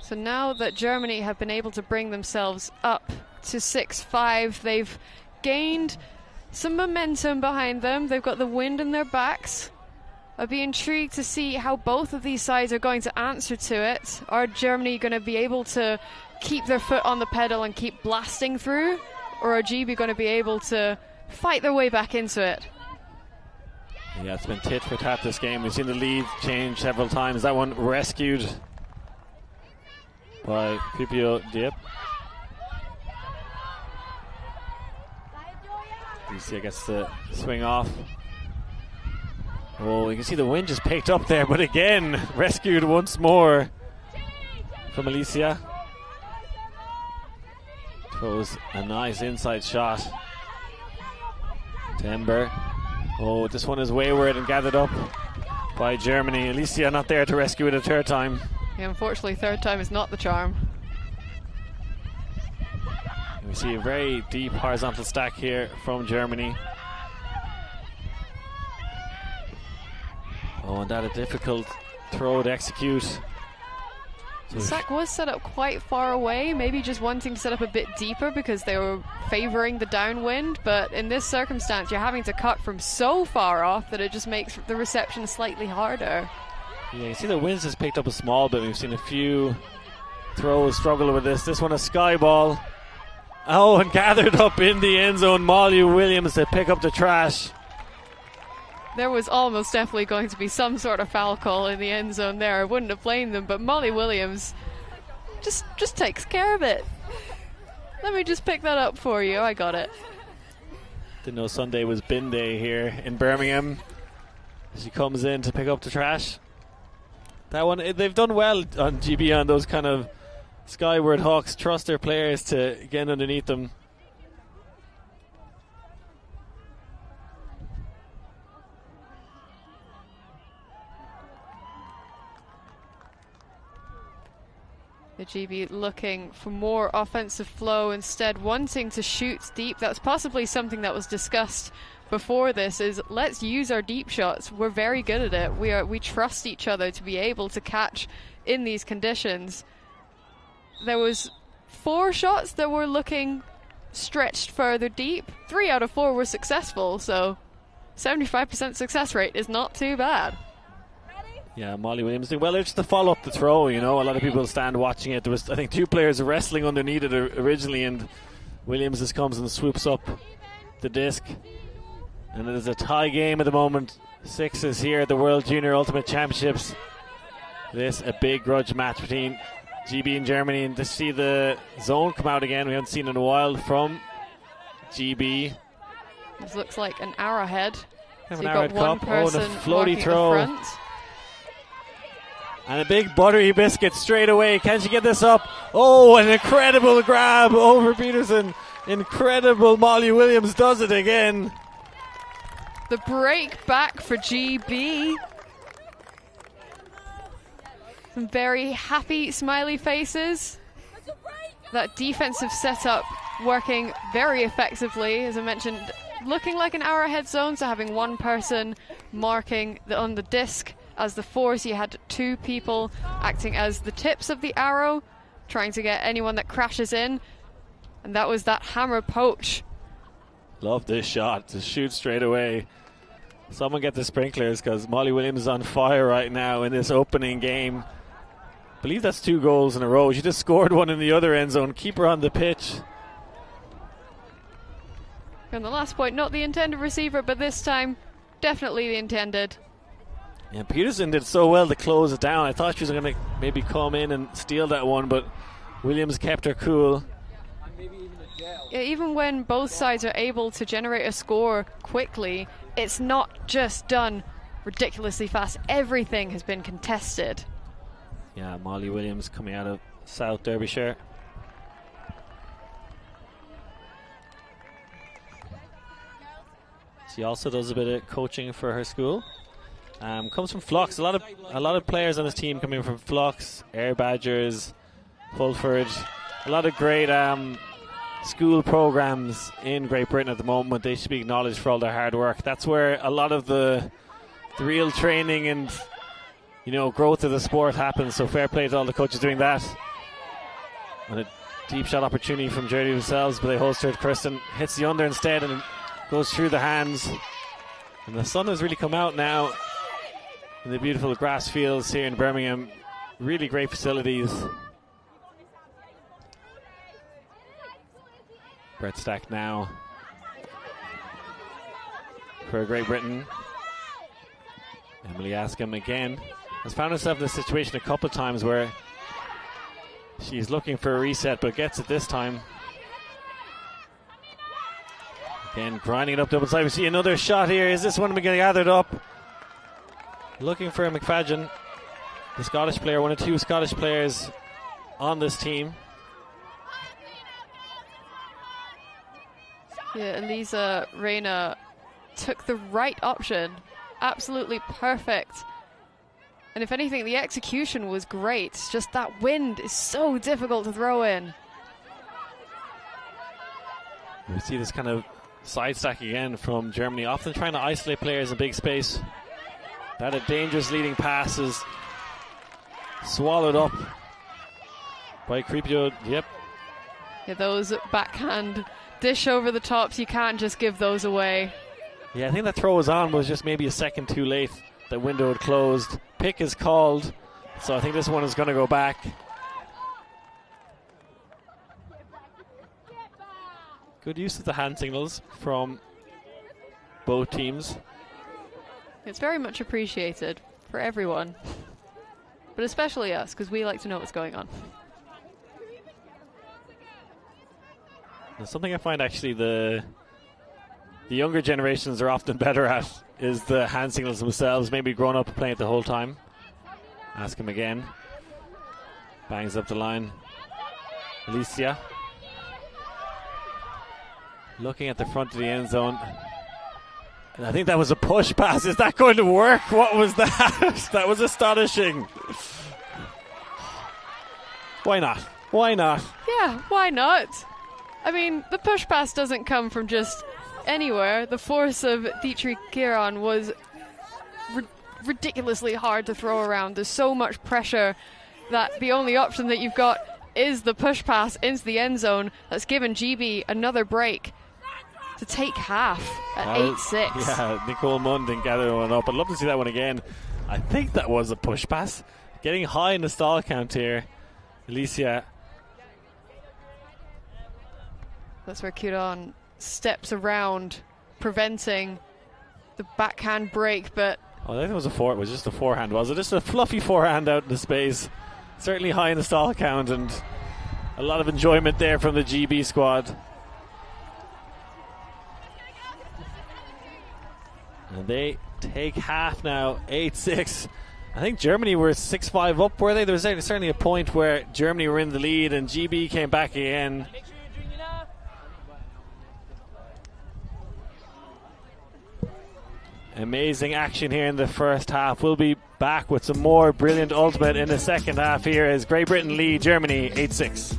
B: So now that Germany have been able to bring themselves up to 6-5, they've gained some momentum behind them. They've got the wind in their backs. I'd be intrigued to see how both of these sides are going to answer to it. Are Germany going to be able to keep their foot on the pedal and keep blasting through? Or are GB going to be able to fight their way back into it?
A: Yeah, it's been tit for tat this game. We've seen the lead change several times. That one rescued by Pipio Diep. DC gets the swing off. Oh, you can see the wind just picked up there, but again, rescued once more from Alicia. Throws a nice inside shot to Ember. Oh, this one is wayward and gathered up by Germany. Alicia not there to rescue it a third time.
B: Yeah, unfortunately, third time is not the charm.
A: We see a very deep horizontal stack here from Germany. Oh, and that a difficult throw to execute.
B: The sack was set up quite far away, maybe just wanting to set up a bit deeper because they were favouring the downwind, but in this circumstance you're having to cut from so far off that it just makes the reception slightly harder.
A: Yeah, you see the winds just picked up a small bit. We've seen a few throws struggle with this. This one a sky ball. Oh, and gathered up in the end zone. Molly Williams to pick up the trash.
B: There was almost definitely going to be some sort of foul call in the end zone there. I wouldn't have blamed them, but Molly Williams just takes care of it. Let me just pick that up for you. I got it.
A: Didn't know Sunday was bin day here in Birmingham. She comes in to pick up the trash. That one, they've done well on GB on those kind of skyward hawks. Trust their players to get underneath them.
B: The GB looking for more offensive flow, instead wanting to shoot deep. That's possibly something that was discussed before this, is let's use our deep shots. We're very good at it. We trust each other to be able to catch in these conditions. There was 4 shots that were looking stretched further deep. 3 out of 4 were successful, so 75% success rate is not too bad.
A: Yeah, Molly Williams doing well. It's to follow up the throw, you know. A lot of people stand watching it. There was, I think, 2 players wrestling underneath it originally, and Williams just comes and swoops up the disc. And it is a tie game at the moment. 6 here at the World Junior Ultimate Championships. This a big grudge match between GB and Germany, and to see the zone come out again, we haven't seen in a while from GB.
B: This looks like an arrowhead. So you've
A: arrowhead
B: got one
A: cup.
B: person
A: the floaty throw.
B: the front.
A: And a big buttery biscuit straight away. Can she get this up? Oh, an incredible grab over Peterson. Incredible. Molly Williams does it again.
B: The break back for GB. Some very happy, smiley faces. That defensive setup working very effectively, as I mentioned, looking like an arrowhead zone, so having one person marking on the disc as the force. You had two people acting as the tips of the arrow, trying to get anyone that crashes in. And that was that hammer poach.
A: Love this shot to shoot straight away. Someone get the sprinklers, because Molly Williams is on fire right now in this opening game. I believe that's 2 goals in a row. She just scored one in the other end zone. Keep her on the pitch.
B: And the last point, not the intended receiver, but this time definitely the intended.
A: Yeah, Peterson did so well to close it down. I thought she was going to maybe come in and steal that one, but Williams kept her cool.
B: Yeah, even when both sides are able to generate a score quickly, it's not just done ridiculously fast. Everything has been contested.
A: Yeah, Molly Williams coming out of South Derbyshire. She also does a bit of coaching for her school. Comes from Flux. A lot of players on this team coming from Flux, Air Badgers, Fulford. A lot of great school programs in Great Britain at the moment. They should be acknowledged for all their hard work. That's where a lot of the real training and growth of the sport happens. So fair play to all the coaches doing that. And a deep shot opportunity from Jerry themselves, but they host her. Kirsten hits the under instead and goes through the hands. And the sun has really come out now in the beautiful grass fields here in Birmingham. Really great facilities. Brett Stack now for Great Britain. Emily Askham again has found herself in this situation a couple of times where she's looking for a reset, but gets it this time. Again, grinding it up double side. We see another shot here. Is this one going to get gathered up? Looking for McFadden, the Scottish player, one of 2 Scottish players on this team.
B: Yeah, Elisa Reyna took the right option. Absolutely perfect. And if anything, the execution was great. It's just that wind is so difficult to throw in.
A: We see this kind of side stack again from Germany, often trying to isolate players in big space. That a dangerous leading pass is swallowed up by Creepio. Yep.
B: Yeah, those backhand dish over the tops, you can't just give those away.
A: Yeah, I think that throw was on, was just maybe a second too late. The window had closed. Pick is called, so I think this one is going to go back. Good use of the hand signals from both teams.
B: It's very much appreciated for everyone, but especially us, because we like to know what's going on.
A: There's something I find actually the younger generations are often better at is the hand signals themselves. Maybe grown up playing it the whole time. Ask him again. Bangs up the line. Alicia. Looking at the front of the end zone. And I think that was a push pass. Is that going to work? What was that? That was astonishing. Why not? Why not?
B: Yeah, why not? I mean, the push pass doesn't come from just anywhere. The force of Dietrich Giron was ridiculously hard to throw around. There's so much pressure that the only option that you've got is the push pass into the end zone. That's given GB another break to take half at 8-6.
A: Yeah, Nicole Munn didn't gather one up. I'd love to see that one again. I think that was a push pass. Getting high in the stall count here. Alicia.
B: That's where Kudon steps around, preventing the backhand break, but
A: I think it was it was just a forehand, was it? Just a fluffy forehand out in the space. Certainly high in the stall count, and a lot of enjoyment there from the GB squad. And they take half now, 8-6. I think Germany were 6-5 up, were they? There was certainly a point where Germany were in the lead and GB came back again. Amazing action here in the first half. We'll be back with some more brilliant ultimate in the second half here as Great Britain lead Germany 8-6.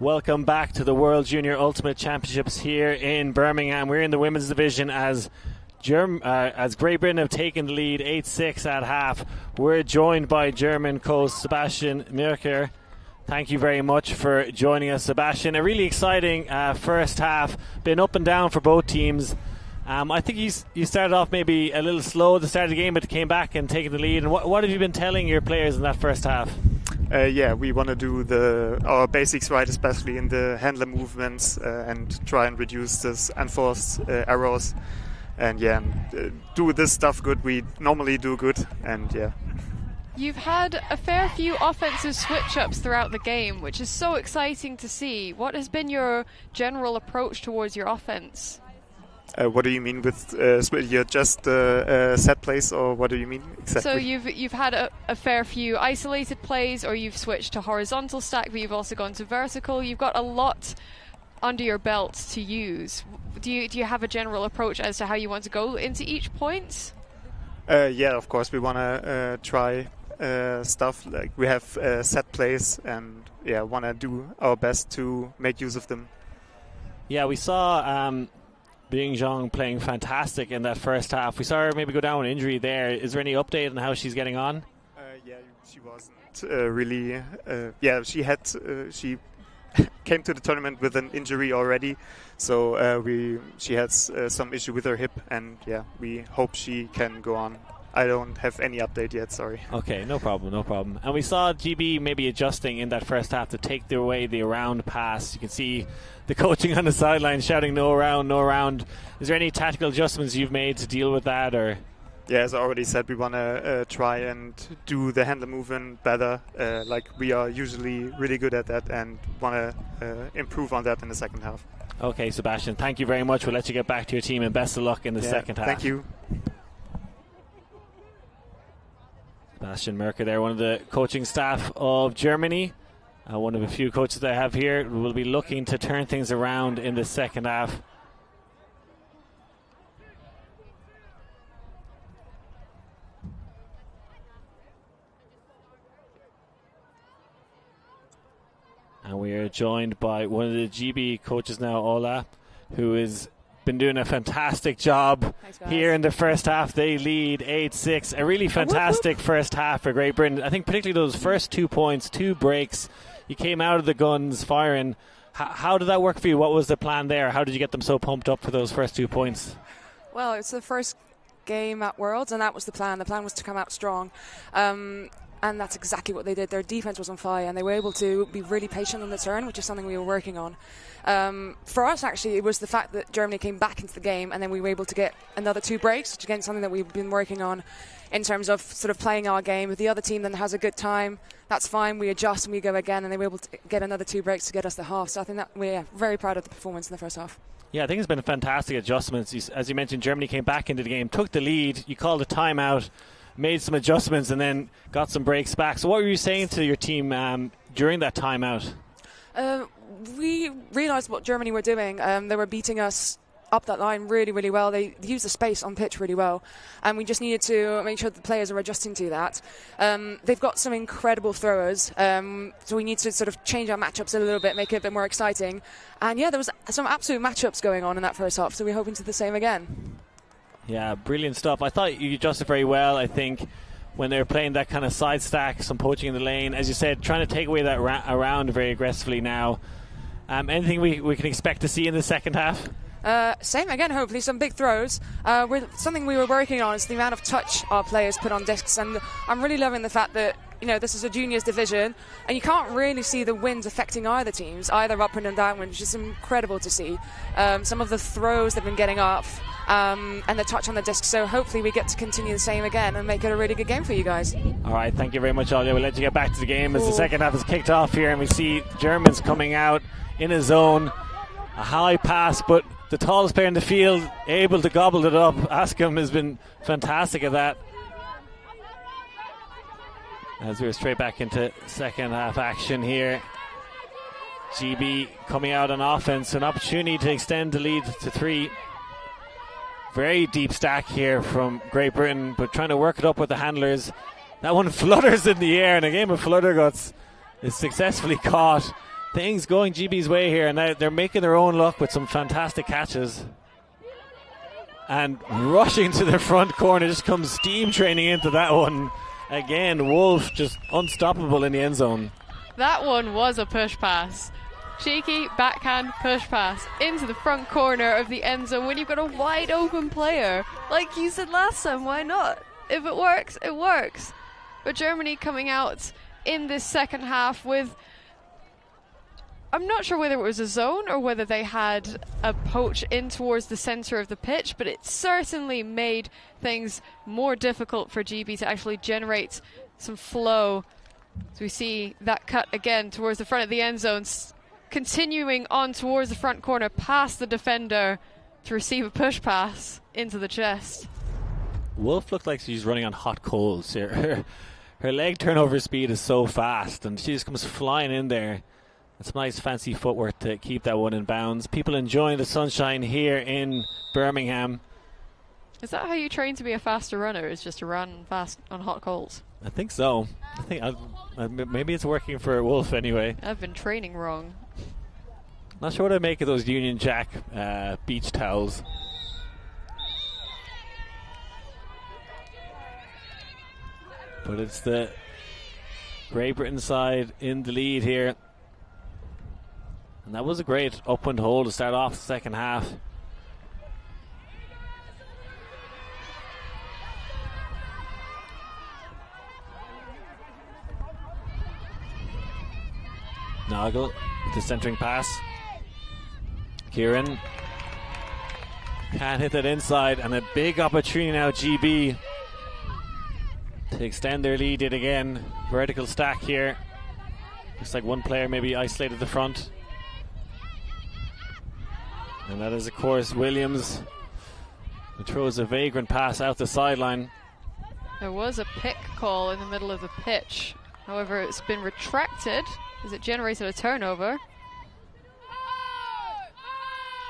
A: Welcome back to the World Junior Ultimate Championships here in Birmingham. We're in the women's division as Great Britain have taken the lead 8-6 at half. We're joined by German coach Sebastian Mirker. Thank you very much for joining us, Sebastian. A really exciting first half, been up and down for both teams. I think you started off maybe a little slow at the start of the game, but came back and taken the lead. And what have you been telling your players in that first half?
F: We want to do our basics right, especially in the handler movements, and try and reduce this unforced errors. And do this stuff good. We normally do good, and yeah.
B: You've had a fair few offensive switch-ups throughout the game, which is so exciting to see. What has been your general approach towards your offense?
F: What do you mean with you're just set plays, or what do you mean exactly?
B: So you've had a fair few isolated plays, or you've switched to horizontal stack, but you've also gone to vertical. You've got a lot under your belt to use. Do you have a general approach as to how you want to go into each point?
F: Of course we want to try stuff like we have set plays, and want to do our best to make use of them.
A: Yeah, we saw Bing Zhang playing fantastic in that first half. We saw her maybe go down with injury there. Is there any update on how she's getting on?
F: She wasn't really. She came to the tournament with an injury already, so she has some issue with her hip, and we hope she can go on. I don't have any update yet, sorry.
A: Okay, no problem. And we saw GB maybe adjusting in that first half to take away the around pass. You can see the coaching on the sideline shouting no around. Is there any tactical adjustments you've made to deal with that, or?
F: Yeah, as I already said, we want to try and do the handler movement better, like we are usually really good at that, and want to improve on that in the second half.
A: Okay, Sebastian, thank you very much. We'll let you get back to your team, and best of luck in the second half.
F: Thank you.
A: Sebastian Mirker there, one of the coaching staff of Germany. One of a few coaches I have here will be looking to turn things around in the second half. And we are joined by one of the GB coaches now, Ola, who has been doing a fantastic job here in the first half. They lead 8-6. A really fantastic first half for Great Britain. I think particularly those first 2 points, 2 breaks. You came out of the guns firing. How did that work for you? What was the plan there? How did you get them so pumped up for those first 2 points?
G: Well, it's the first game at Worlds, and that was the plan. The plan was to come out strong. And that's exactly what they did. Their defense was on fire, and they were able to be really patient on the turn, which is something we were working on. For us, actually, it was the fact that Germany came back into the game, and then we were able to get another 2 breaks, which again, something that we've been working on in terms of sort of playing our game. If the other team then has a good time, that's fine. We adjust and we go again, and they were able to get another 2 breaks to get us the half. So I think that we're very proud of the performance in the first half.
A: Yeah, I think it's been a fantastic adjustments. As you mentioned, Germany came back into the game, took the lead. You called a timeout, made some adjustments, and then got some breaks back. So what were you saying to your team during that timeout?
G: We realised what Germany were doing. They were beating us up that line really, really well. They used the space on pitch really well, and we just needed to make sure the players are adjusting to that. They've got some incredible throwers, so we need to sort of change our matchups a little bit, make it a bit more exciting. And there was some absolute matchups going on in that first half, so we're hoping to do the same again. Yeah,
A: brilliant stuff. I thought you adjusted very well, I think, when they were playing that kind of side stack, some poaching in the lane. As you said, trying to take away that around very aggressively now. Anything we can expect to see in the second half?
G: Same again, hopefully some big throws. Something we were working on is the amount of touch our players put on discs, and I'm really loving the fact that this is a juniors division, and you can't really see the winds affecting either teams, either upwind and downwind, which is incredible to see. Some of the throws they've been getting off, and the touch on the disc. So hopefully we get to continue the same again and make it a really good game for you guys.
A: All right, thank you very much, Olga. We'll let you get back to the game as the second half is kicked off here, and we see Germans coming out in a zone. A high pass, but the tallest player in the field able to gobble it up. Askham has been fantastic at that. As we're straight back into second half action here. GB coming out on offense, an opportunity to extend the lead to 3. Very deep stack here from Great Britain, but trying to work it up with the handlers. That one flutters in the air, and a game of flutter guts is successfully caught. Things going GB's way here, and now they're making their own luck with some fantastic catches. And rushing to the front corner, just comes steam training into that one. Again, Wolf just unstoppable in the end zone.
B: That one was a push pass. Cheeky backhand push pass into the front corner of the end zone when you've got a wide open player. Like you said last time, why not? If it works, it works. But Germany coming out in this second half with, I'm not sure whether it was a zone or whether they had a poach in towards the centre of the pitch, but it certainly made things more difficult for GB to actually generate some flow. So we see that cut again towards the front of the end zone, continuing on towards the front corner past the defender to receive a push pass into the chest.
A: Wolf looked like she's running on hot coals here. Her leg turnover speed is so fast, and she just comes flying in there. It's nice fancy footwork to keep that one in bounds. People enjoying the sunshine here in Birmingham.
B: Is that how you train to be a faster runner, is just to run fast on hot coals?
A: I think so. I think maybe it's working for Wolf anyway.
B: I've been training wrong.
A: Not sure what I make of those Union Jack beach towels. But it's the Great Britain side in the lead here. And that was a great upwind hole to start off the second half. Nagel with the centering pass. Kieran can't hit that inside, and a big opportunity now, GB, to extend their lead yet again. Vertical stack here. Looks like one player maybe isolated the front. And that is, of course, Williams, who throws a vagrant pass out the sideline.
B: There was a pick call in the middle of the pitch. However, it's been retracted as it generated a turnover.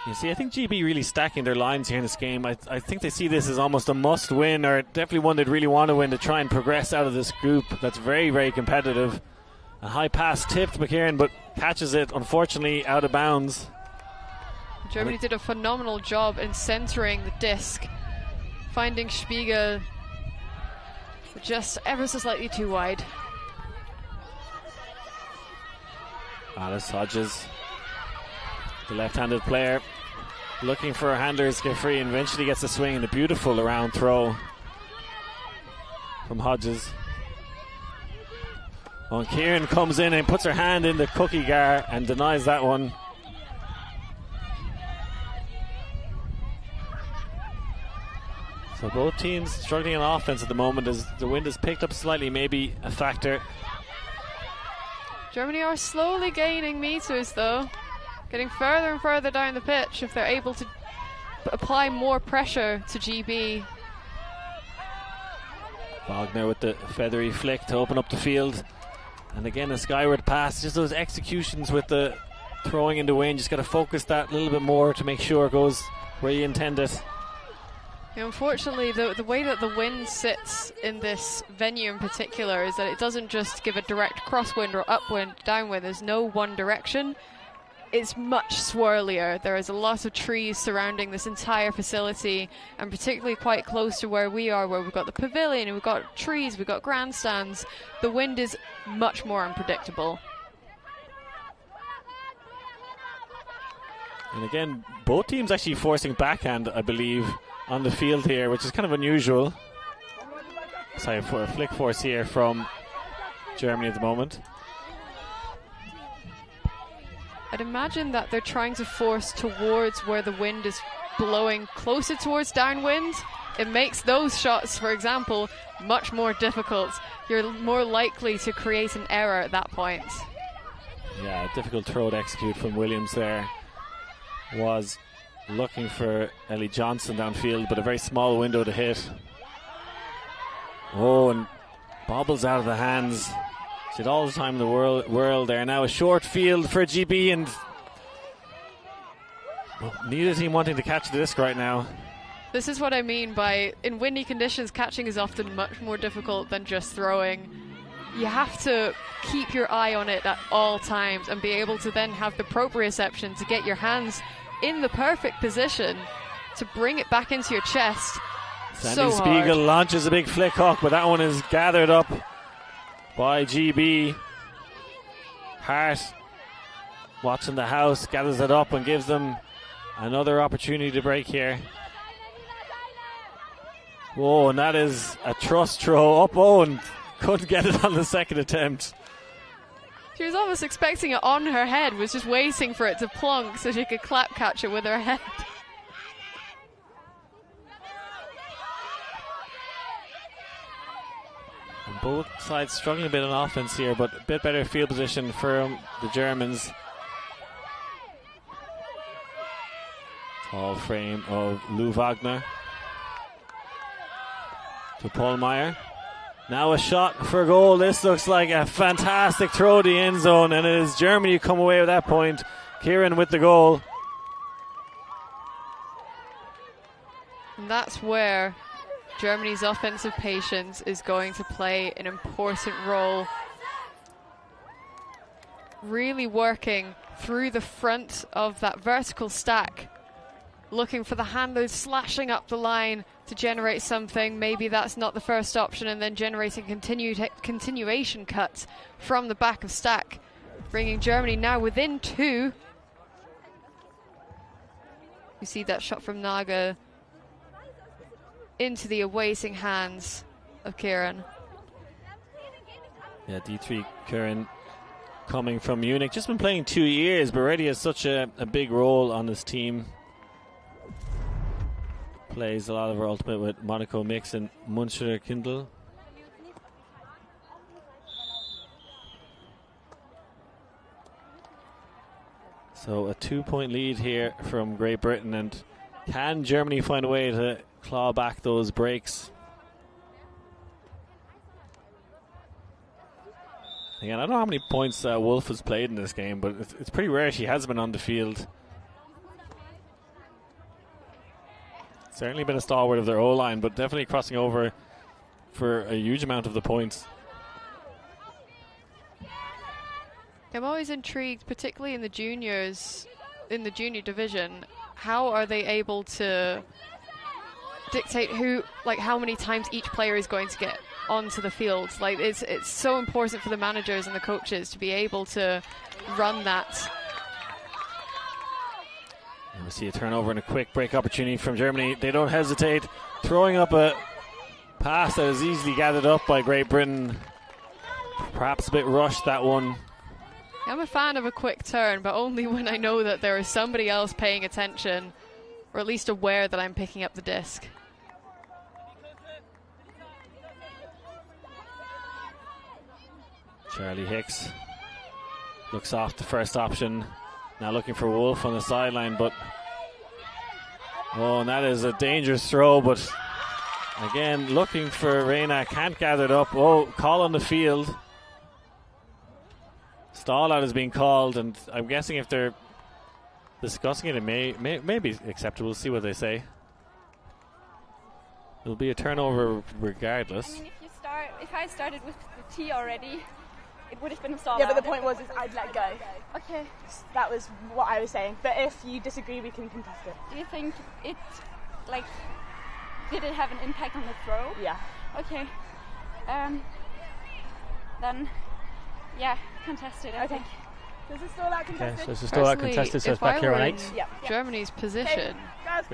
A: You see, I think GB really stacking their lines here in this game. I think they see this as almost a must win, or definitely one they'd really want to win to try and progress out of this group that's very, very competitive. A high pass tipped McKieran, but catches it, unfortunately, out of bounds.
B: Germany did a phenomenal job in centering the disc, finding Spiegel just ever so slightly too wide.
A: Alice Hodges, the left-handed player, looking for her handlers to get free, and eventually gets a swing and a beautiful around throw from Hodges. Well, Kieran comes in and puts her hand in the cookie jar and denies that one. So both teams struggling on offense at the moment as the wind has picked up slightly, maybe a factor.
B: Germany are slowly gaining meters though, getting further and further down the pitch if they're able to apply more pressure to GB.
A: Wagner with the feathery flick to open up the field. And again a skyward pass, just those executions with the throwing in the wind, just got to focus that a little bit more to make sure it goes where you intend it.
B: Unfortunately, the way that the wind sits in this venue in particular is that it doesn't just give a direct crosswind or upwind, downwind. There's no one direction. It's much swirlier. There is a lot of trees surrounding this entire facility, and particularly quite close to where we are, where we've got the pavilion, we've got trees, we've got grandstands. The wind is much more unpredictable.
A: And again, both teams actually forcing backhand, I believe, on the field here, which is kind of unusual. Sorry for a flick force here from Germany at the moment.
B: I'd imagine that they're trying to force towards where the wind is blowing closer towards downwind. It makes those shots, for example, much more difficult. You're more likely to create an error at that point.
A: Yeah, difficult throw to execute from Williams there. Was looking for Ellie Johnson downfield, but a very small window to hit. Oh, and bobbles out of the hands. She had all the time in the world there. Now a short field for GB, and neither team wanting to catch the disc right now.
B: This is what I mean by, in windy conditions, catching is often much more difficult than just throwing. You have to keep your eye on it at all times and be able to then have the proprioception to get your hands in the perfect position to bring it back into your chest.
A: Sandy Spiegel launches a big flick hook, but that one is gathered up by GB. Hart, watching the house, gathers it up and gives them another opportunity to break here. Whoa, and that is a thrust throw up. Oh, and couldn't get it on the second attempt.
B: She was almost expecting it on her head, was just waiting for it to plonk so she could clap catch it with her head.
A: And both sides struggling a bit on offense here, but a bit better field position for the Germans. Tall frame of Lou Wagner to Pohlmeier. Now a shot for goal. This looks like a fantastic throw to the end zone, and it is Germany who come away with that point. Kieran with the goal.
B: And that's where Germany's offensive patience is going to play an important role. Really working through the front of that vertical stack, looking for the handlers slashing up the line to generate something. Maybe that's not the first option, and then generating continuation cuts from the back of stack, bringing Germany now within 2. You see that shot from Naga into the awaiting hands of Kieran.
A: Yeah, D3 Kieran coming from Munich. Just been playing 2 years, but already has such a big role on this team. Plays a lot of her ultimate with Monaco Mix and Munster Kindle. So a 2-point lead here from Great Britain, and can Germany find a way to claw back those breaks? Again, I don't know how many points Wolf has played in this game, but it's pretty rare she has been on the field. Certainly been a stalwart of their O-line, but definitely crossing over for a huge amount of the points.
B: I'm always intrigued, particularly in the juniors, in the junior division, how are they able to dictate how many times each player is going to get onto the field? Like, it's so important for the managers and the coaches to be able to run that.
A: And we see a turnover and a quick break opportunity from Germany. They don't hesitate, throwing up a pass that is easily gathered up by Great Britain. Perhaps a bit rushed, that one.
B: I'm a fan of a quick turn, but only when I know that there is somebody else paying attention, or at least aware that I'm picking up the disc.
A: Charlie Hicks looks off the first option. Now looking for Wolf on the sideline, but and that is a dangerous throw, but again looking for Reina, can't gather it up. Call on the field. Stall out is being called, and I'm guessing if they're discussing it, it may be acceptable. We'll see what they say. It'll be a turnover regardless.
H: I mean, if I started with the T already, it would have been a stall.
I: Yeah, but the point was I'd let go.
H: Okay.
I: That was what I was saying. But if you disagree, we can contest it.
H: Do you think it, did it have an impact on the throw?
I: Yeah.
H: Okay. Then, yeah, contest it.
I: Okay. Does it still that contested?
E: Okay, so it's still that contested, so it's back here on 8.
B: Yeah. Germany's position,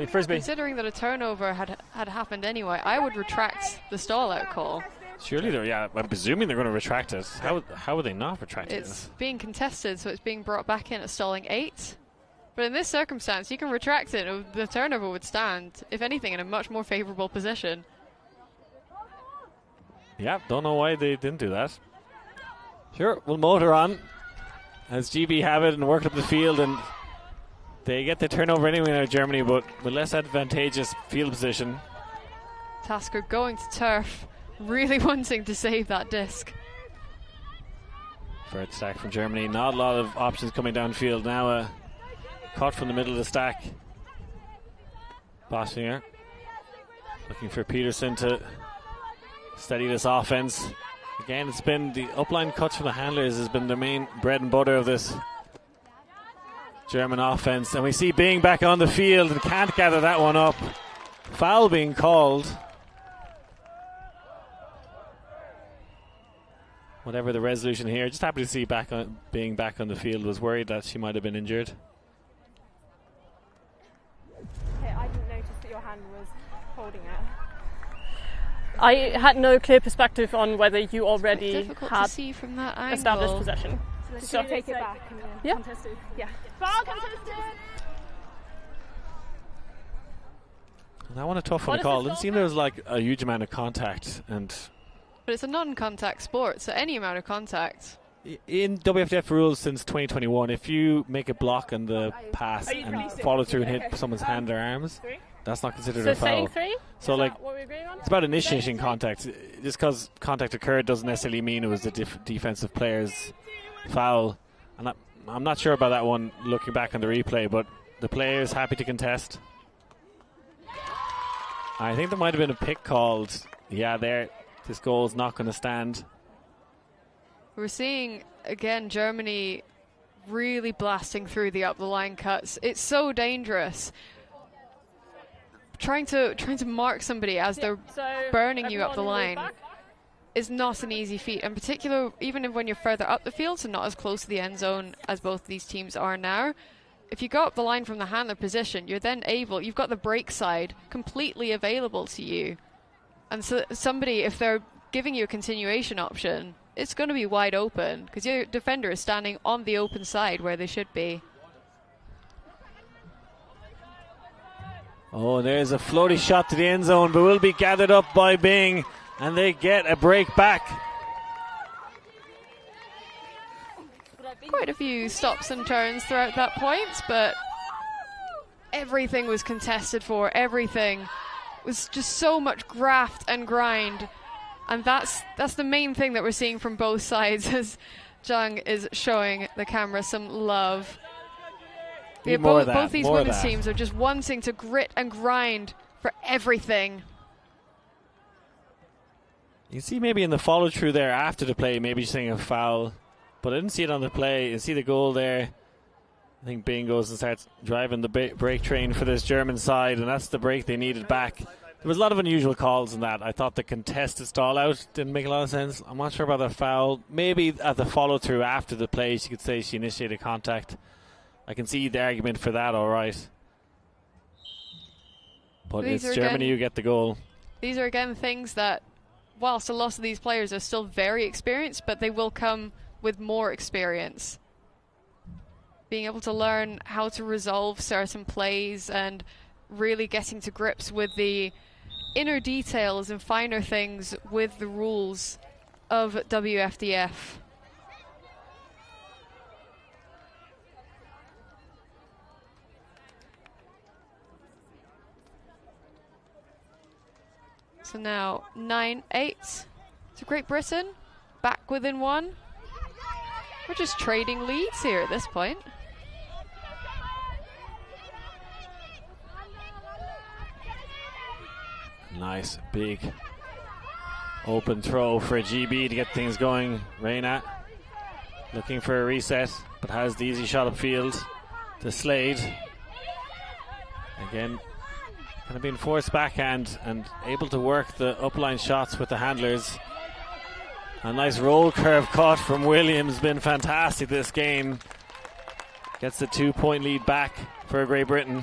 E: Frisbee.
B: considering that a turnover had happened anyway, I would retract the stall out call.
A: Surely they're, yeah, I'm presuming they're going to retract it. How would they not retract it?
B: It's being contested, so it's being brought back in at stalling 8. But in this circumstance, you can retract it. The turnover would stand, if anything, in a much more favourable position.
A: Yeah, don't know why they didn't do that. Sure, we'll motor on as GB have it and work up the field, and they get the turnover anyway now, Germany, but with less advantageous field position.
B: Tasker going to turf, really wanting to save that disc.
A: Third stack from Germany. Not a lot of options coming downfield now. Caught from the middle of the stack. Boschinger looking for Peterson to steady this offense. Again, it's been the upline cuts from the handlers has been the main bread and butter of this German offense. And we see Bing back on the field and can't gather that one up. Foul being called. Whatever the resolution here, just happy to see being back on the field. Was worried that she might have been injured.
I: Okay, I didn't notice that your hand was holding it.
D: I had no clear perspective on whether you already
B: difficult
D: had
B: to see from that angle.
D: established possession.
I: So take it back. And
D: Yeah.
I: contested. Yeah. Foul contested.
A: That one a tough one to call. Didn't seem there was like a huge amount of contact, and
B: But it's a non-contact sport, so any amount of contact.
A: in WFDF rules since 2021, if you make a block on the pass and follow through and hit someone's hand or arms, that's not considered
D: So
A: a foul.
D: saying 3?
A: So
D: Is
A: like
D: that what we're agreeing on?
A: it's about initiating contact. Just because contact occurred doesn't necessarily mean it was the defensive player's foul. And I'm not sure about that one looking back on the replay, but the player is happy to contest. I think there might have been a pick called. Yeah, this goal is not going to stand.
B: We're seeing, again, Germany really blasting through the up-the-line cuts. It's so dangerous. Trying to mark somebody as they're burning you up the line is not an easy feat. In particular, even when you're further up the field, so not as close to the end zone as both these teams are now, if you go up the line from the handler position, you're then you've got the break side completely available to you. And so somebody, if they're giving you a continuation option, it's going to be wide open because your defender is standing on the open side where they should be.
A: Oh, there's a floaty shot to the end zone, but will be gathered up by Bing, and they get a break back.
B: Quite a few stops and turns throughout that point, but everything was contested for. Everything was just so much graft and grind, and that's the main thing that we're seeing from both sides as Zhang is showing the camera some love. Yeah, both these women's teams are just wanting to grit and grind for everything.
A: You see maybe in the follow through there after the play, maybe seeing a foul, but I didn't see it on the play. You see the goal there. I think Bing goes and starts driving the break train for this German side, and that's the break they needed back. There was a lot of unusual calls in that. I thought the contested stall out didn't make a lot of sense. I'm not sure about the foul. Maybe at the follow through after the play, she could say she initiated contact. I can see the argument for that, all right. But it's Germany who get the goal.
B: These are, again, things that, whilst a lot of these players are still very experienced, but they will come with more experience. Being able to learn how to resolve certain plays and really getting to grips with the inner details and finer things with the rules of WFDF. So now 9-8 to Great Britain, back within 1. We're just trading leads here at this point.
A: Nice big open throw for a GB to get things going. Reina looking for a reset, but has the easy shot upfield to Slade. Again, kind of being forced backhand and able to work the upline shots with the handlers. A nice roll curve cut from Williams, been fantastic this game. Gets the 2-point lead back for Great Britain.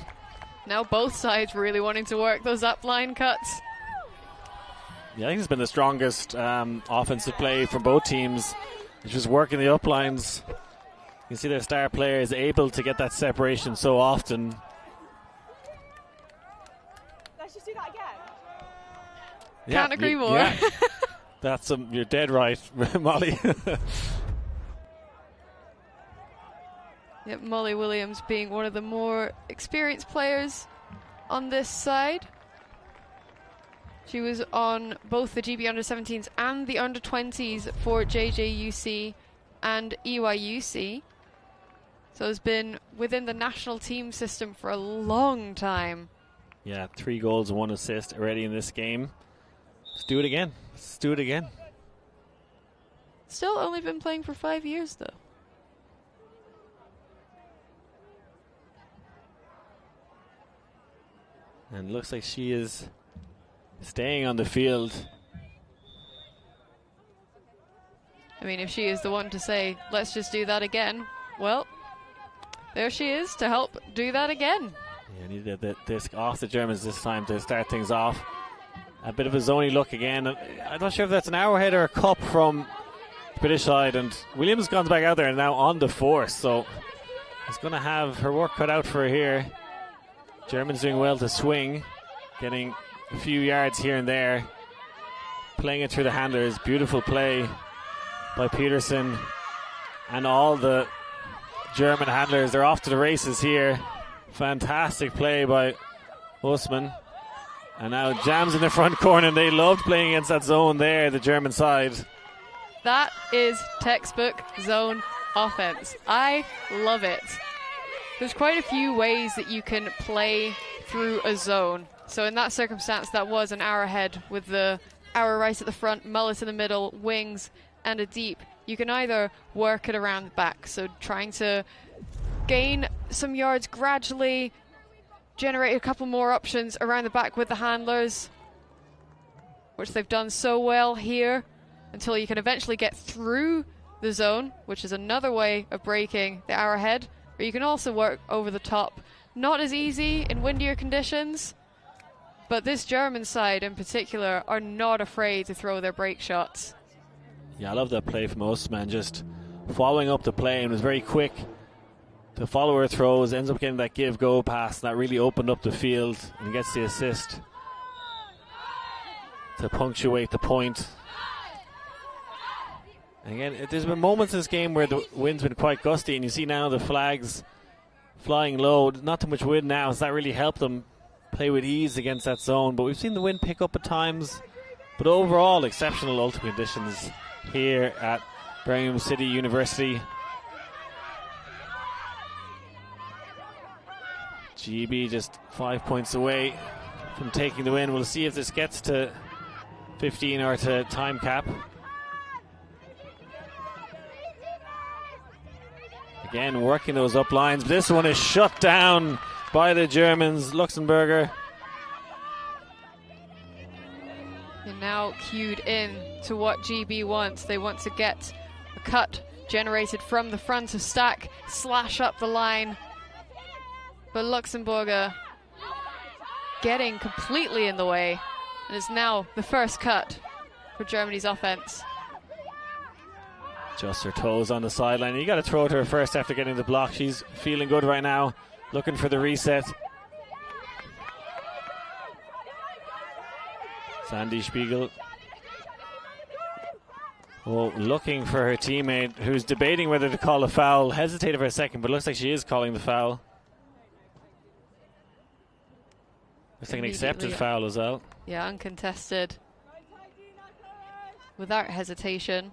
B: Now both sides really wanting to work those upline cuts.
A: Yeah, I think it's been the strongest offensive play from both teams. It's just working the uplines. You can see their star player is able to get that separation so often.
I: Let's just do that again.
B: Can't agree more.
A: Yeah. That's you're dead right, Molly.
B: Yep, Molly Williams being one of the more experienced players on this side. She was on both the GB Under-17s and the Under-20s for JJUC and EYUC. So has been within the national team system for a long time.
A: Yeah, 3 goals and 1 assist already in this game. Let's do it again. Let's do it again.
B: Still only been playing for 5 years, though.
A: And looks like she is staying on the field.
B: I mean, if she is the one to say, let's just do that again, well, there she is to help do that again.
A: Yeah, needed the disc off the Germans this time to start things off. A bit of a zony look again. I'm not sure if that's an arrowhead or a cup from the British side. And Williams gone back out there and now on the force. So he's going to have her work cut out for her here. Germans doing well to swing, getting a few yards here and there, playing it through the handlers. Beautiful play by Peterson and all the German handlers. They're off to the races here. Fantastic play by Usman. And now jams in the front corner, and they loved playing against that zone there, the German side.
B: That is textbook zone offense. I love it. There's quite a few ways that you can play through a zone. So in that circumstance, that was an arrowhead with the arrow right at the front, mullet in the middle, wings, and a deep. You can either work it around the back, so trying to gain some yards gradually, generate a couple more options around the back with the handlers, which they've done so well here, until you can eventually get through the zone, which is another way of breaking the arrowhead. Or you can also work over the top. Not as easy in windier conditions, but this German side in particular are not afraid to throw their break shots.
A: Yeah, I love that play from Osman, just following up the play, and was very quick to follow her throws, ends up getting that give-go pass, and that really opened up the field, and gets the assist to punctuate the point. And again, there's been moments in this game where the wind's been quite gusty, and you see now the flags flying low. Not too much wind now, so that really helped them play with ease against that zone. But we've seen the wind pick up at times. But overall, exceptional ultimate conditions here at Birmingham City University. GB just 5 points away from taking the win. We'll see if this gets to 15 or to time cap. Again, working those up lines. This one is shut down by the Germans. Luxemburger.
B: You're now cued in to what GB wants. They want to get a cut generated from the front of stack, slash up the line. But Luxemburger getting completely in the way. And it's now the first cut for Germany's offense.
A: Just her toes on the sideline. You got to throw it to her first after getting the block. She's feeling good right now, looking for the reset. Sandy Spiegel. Oh, looking for her teammate, who's debating whether to call a foul. Hesitated for a second, but looks like she is calling the foul. Looks like an accepted foul as well.
B: Yeah, uncontested. Without hesitation.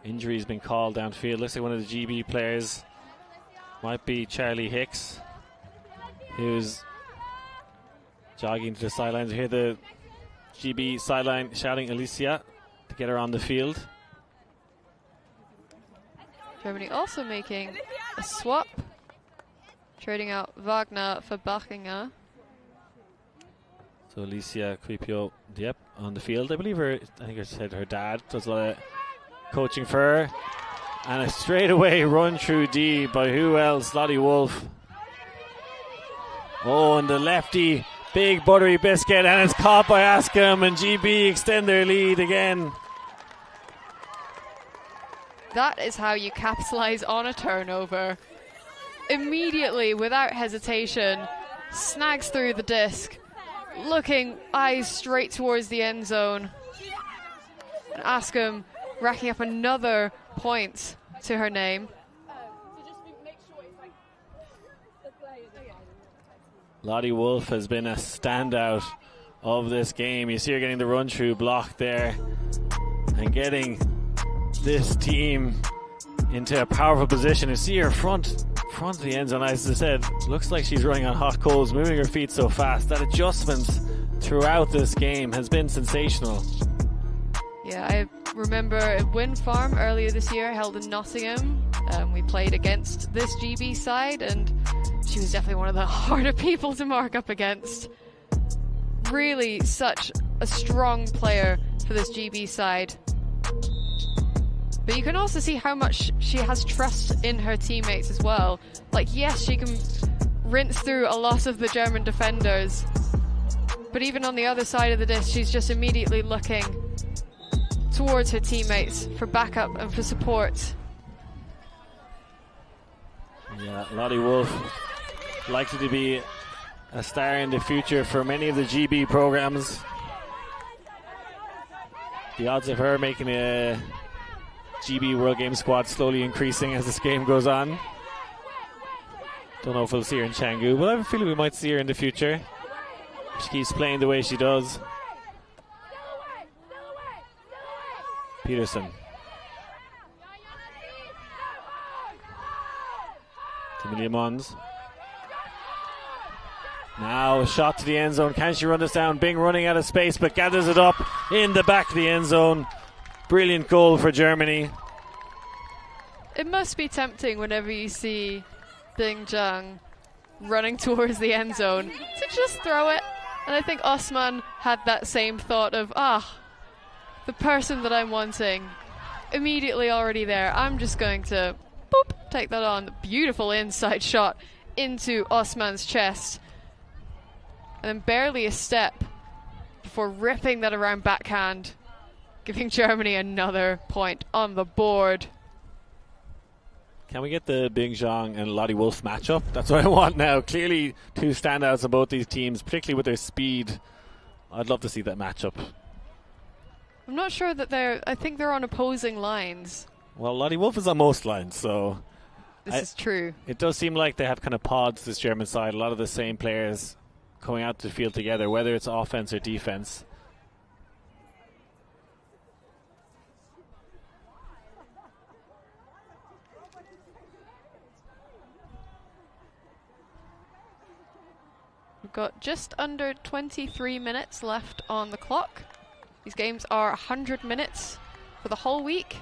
A: Injury's been called downfield. Looks like one of the GB players might be Charlie Hicks, who's jogging to the sidelines. We hear the GB sideline shouting Alicia to get her on the field.
B: Germany also making a swap, trading out Wagner for Bachinger.
A: So Alicia Quipio, yep, on the field. I believe I think I said her dad does a lot of coaching for her. And a straightaway run through D by who else? Lottie Wolf. Oh, and the lefty, big buttery biscuit, and it's caught by Askham, and GB extend their lead again.
B: That is how you capitalise on a turnover. Immediately, without hesitation, snags through the disc, looking eyes straight towards the end zone. And Askham racking up another point to her name.
A: Lottie Wolf has been a standout of this game. You see her getting the run through block there and getting this team into a powerful position. You see her front of the end zone, as I said, looks like she's running on hot coals, moving her feet so fast. That adjustment throughout this game has been sensational.
B: Yeah, I remember at Wind Farm earlier this year, held in Nottingham. We played against this GB side, and she was definitely one of the harder people to mark up against. Really such a strong player for this GB side. But you can also see how much she has trust in her teammates as well. Like, yes, she can rinse through a lot of the German defenders, but even on the other side of the disc, she's just immediately looking towards her teammates for backup and for support.
A: Yeah, Lottie Wolf likely to be a star in the future for many of the GB programs. The odds of her making a GB World Games squad slowly increasing as this game goes on. Don't know if we'll see her in Canggu, but I have a feeling we might see her in the future. She keeps playing the way she does. Peterson. Amelia Mons. Now a shot to the end zone. Can she run this down? Bing running out of space, but gathers it up in the back of the end zone. Brilliant goal for Germany.
B: It must be tempting whenever you see Bing Zhang running towards the end zone to just throw it. And I think Osman had that same thought of, the person that I'm wanting, immediately already there. I'm just going to boop, take that on. Beautiful inside shot into Osman's chest. And then barely a step before ripping that around backhand, giving Germany another point on the board.
A: Can we get the Bing Zhang and Lottie Wolf matchup? That's what I want now. Clearly two standouts on both these teams, particularly with their speed. I'd love to see that matchup.
B: I'm not sure that I think they're on opposing lines.
A: Well, Lottie Wolf is on most lines, so...
B: This is true.
A: It does seem like they have kind of pods, this German side. A lot of the same players coming out to the field together, whether it's offense or defense.
B: We've got just under 23 minutes left on the clock. These games are 100 minutes for the whole week.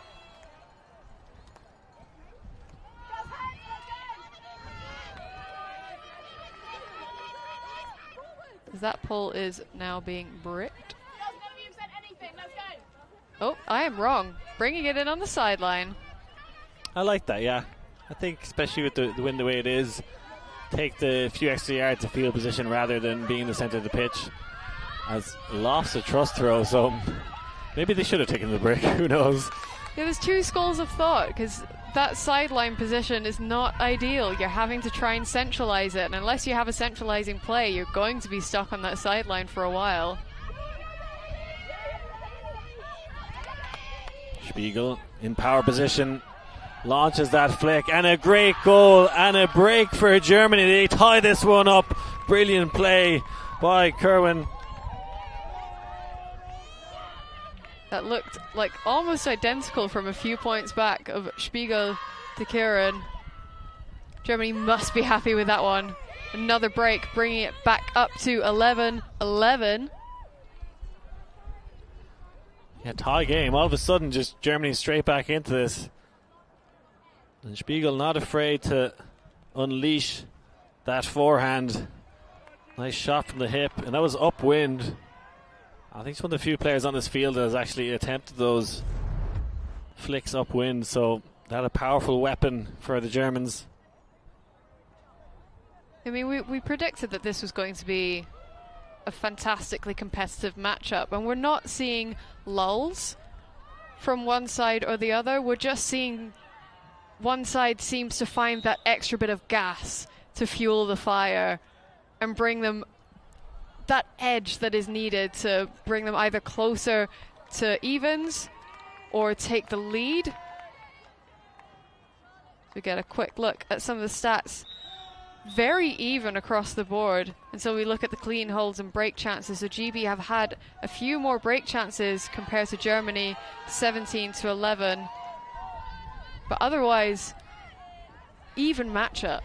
B: That pull is now being bricked. Oh, I am wrong. Bringing it in on the sideline.
A: I like that, yeah. I think especially with the wind the way it is, take the few extra yards of field position rather than being in the centre of the pitch. Has lost a trust throw, so maybe they should have taken the brick. Who knows?
B: Yeah, there's two schools of thought, because that sideline position is not ideal. You're having to try and centralise it, and unless you have a centralising play, you're going to be stuck on that sideline for a while.
A: Spiegel in power position, launches that flick, and a great goal and a break for Germany. They tie this one up. Brilliant play by Kerwin.
B: That looked like almost identical from a few points back of Spiegel to Kieran. Germany must be happy with that one. Another break, bringing it back up to 11-11.
A: Yeah, tie game. All of a sudden, just Germany straight back into this. And Spiegel not afraid to unleash that forehand. Nice shot from the hip, and that was upwind. I think he's one of the few players on this field that has actually attempted those flicks upwind, so that a powerful weapon for the Germans.
B: I mean, we predicted that this was going to be a fantastically competitive matchup, and we're not seeing lulls from one side or the other. We're just seeing one side seems to find that extra bit of gas to fuel the fire and bring them that edge that is needed to bring them either closer to evens or take the lead. We get a quick look at some of the stats. Very even across the board until we look at the clean holds and break chances. So GB have had a few more break chances compared to Germany, 17-11. But otherwise, even matchup.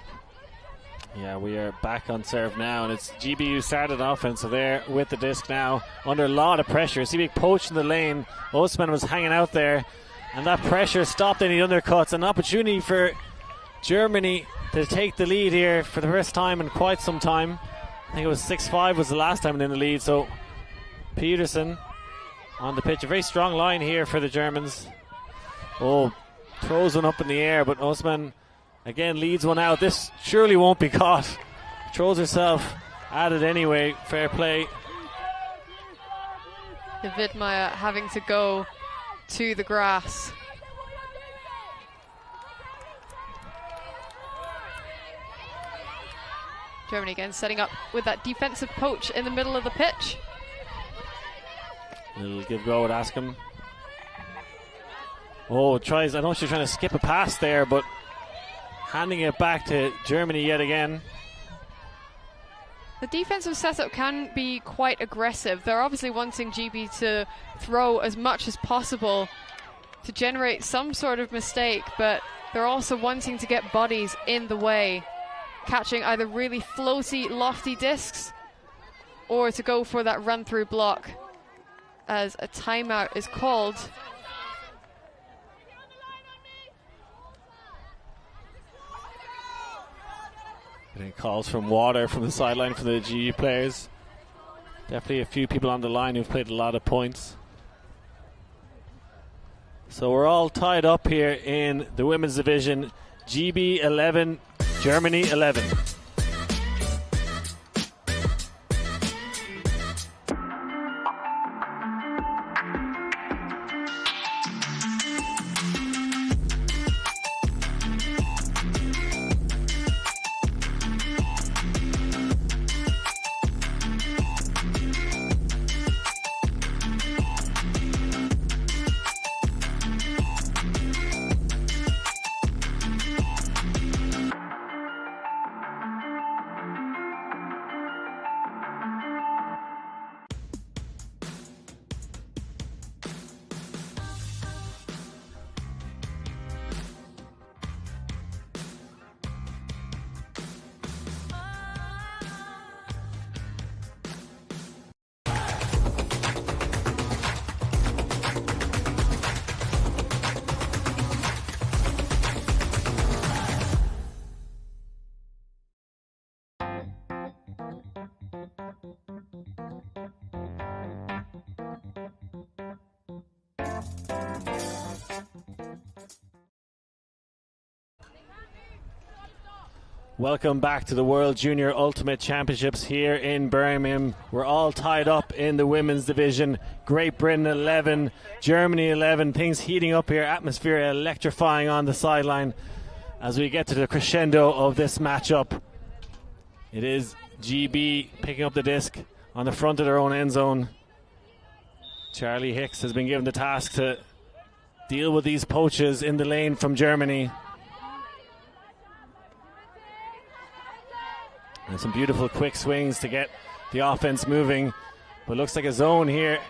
A: Yeah, we are back on serve now, and it's GB who started offense, so they're with the disc now under a lot of pressure. See, big poach in the lane. Osman was hanging out there, and that pressure stopped any undercuts. An opportunity for Germany to take the lead here for the first time in quite some time. I think it was 6-5 was the last time in the lead. So Peterson on the pitch. A very strong line here for the Germans. Oh, throws one up in the air, but Osman again leads one out. This surely won't be caught. Throws herself at it anyway. Fair play.
B: Vidmaya having to go to the grass. Germany again setting up with that defensive poach in the middle of the pitch.
A: Little give go at Askham. Oh, tries. I know she's trying to skip a pass there, but handing it back to Germany yet again.
B: The defensive setup can be quite aggressive. They're obviously wanting GB to throw as much as possible to generate some sort of mistake, but they're also wanting to get bodies in the way, catching either really floaty, lofty discs or to go for that run-through block as a timeout is called.
A: Getting calls from water from the sideline for the GU players. Definitely a few people on the line who've played a lot of points. So we're all tied up here in the women's division. GB 11, Germany 11. Welcome back to the World Junior Ultimate Championships here in Birmingham. We're all tied up in the women's division. Great Britain 11, Germany 11. Things heating up here, atmosphere electrifying on the sideline as we get to the crescendo of this matchup. It is GB picking up the disc on the front of their own end zone. Charlie Hicks has been given the task to deal with these poaches in the lane from Germany. And some beautiful quick swings to get the offense moving. But looks like a zone here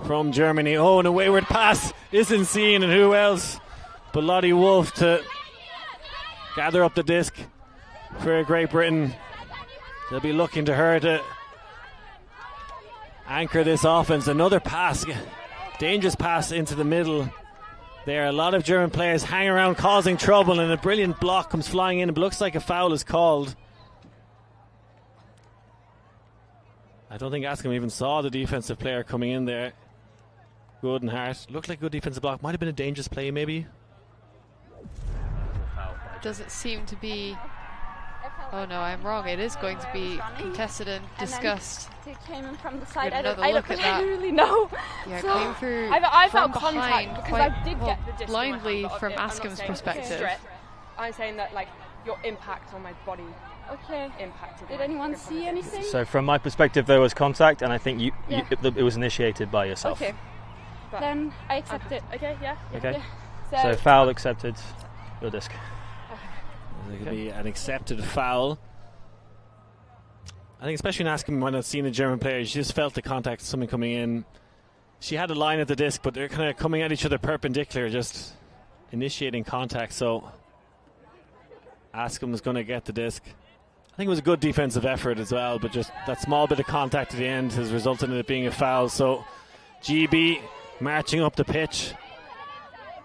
A: from Germany. Oh, and a wayward pass isn't seen. And who else but Lottie Wolf to gather up the disc for Great Britain. They'll be looking to her to anchor this offense. Another pass, dangerous pass into the middle. There are a lot of German players hang around causing trouble, and a brilliant block comes flying in. It looks like a foul is called. I don't think Askham even saw the defensive player coming in there. Good and Hart. Looked like a good defensive block. Might have been a dangerous play, maybe.
B: Doesn't seem to be Oh no, I'm wrong. It is going to be contested and discussed.
H: They came in from the side. I
B: don't
H: really know.
B: Yeah,
H: So
B: came through
C: I
B: from
C: felt
B: behind
C: contact because
B: quite
C: I did get the disc
B: blindly
C: in my hand,
B: from
C: I'm not
B: Askam's
C: saying
B: perspective.
C: strip. I'm saying that like your impact on my body impacted.
H: Did anyone see anything?
E: So from my perspective, there was contact, and I think it was initiated by yourself.
H: Okay. Then I accept it.
C: Okay, yeah.
E: Okay.
H: Yeah.
E: So foul accepted. Your disc.
A: There could be an accepted foul. I think especially in Askham, when I've seen a German player, she just felt the contact, something coming in. She had a line at the disc, but they're kind of coming at each other perpendicular, just initiating contact. So Askham was going to get the disc. I think it was a good defensive effort as well, but just that small bit of contact at the end has resulted in it being a foul. So GB marching up the pitch,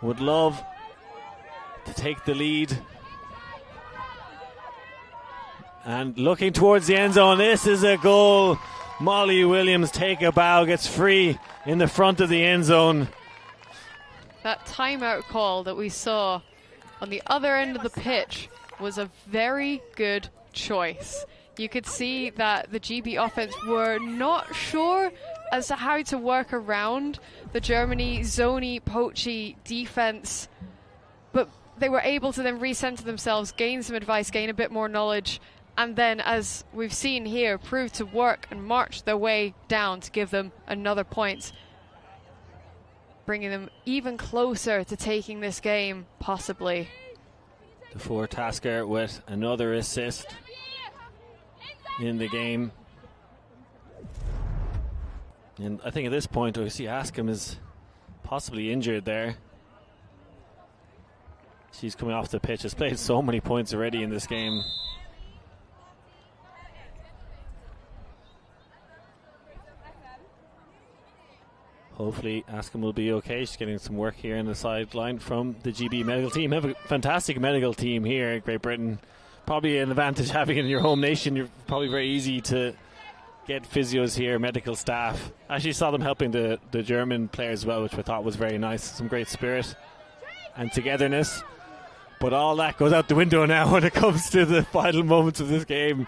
A: would love to take the lead. And looking towards the end zone, this is a goal. Molly Williams take a bow, gets free in the front of the end zone.
B: That timeout call that we saw on the other end of the pitch was a very good choice. You could see that the GB offense were not sure as to how to work around the Germany zoney, poachy defense, but they were able to then recenter themselves, gain some advice, gain a bit more knowledge, and then, as we've seen here, prove to work and march their way down to give them another point, bringing them even closer to taking this game, possibly.
A: The four-tasker with another assist in the game. And I think at this point, we see Askham is possibly injured there. She's coming off the pitch, has played so many points already in this game. Hopefully Askham will be okay. She's getting some work here in the sideline from the GB medical team. Have a fantastic medical team here in Great Britain. Probably an advantage having it in your home nation. You're probably very easy to get physios here, medical staff. Actually saw them helping the German players as well, which I thought was very nice. Some great spirit and togetherness. But all that goes out the window now when it comes to the final moments of this game.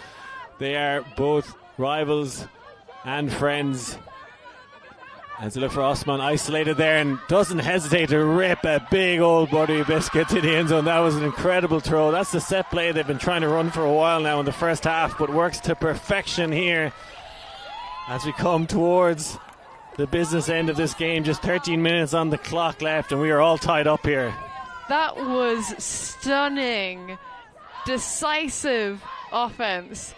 A: They are both rivals and friends. As they look for Osman, isolated there, and doesn't hesitate to rip a big old buttery biscuit to the end zone. That was an incredible throw. That's the set play they've been trying to run for a while now in the first half, but works to perfection here as we come towards the business end of this game. Just 13 minutes on the clock left, and we are all tied up here.
B: That was stunning, decisive offense.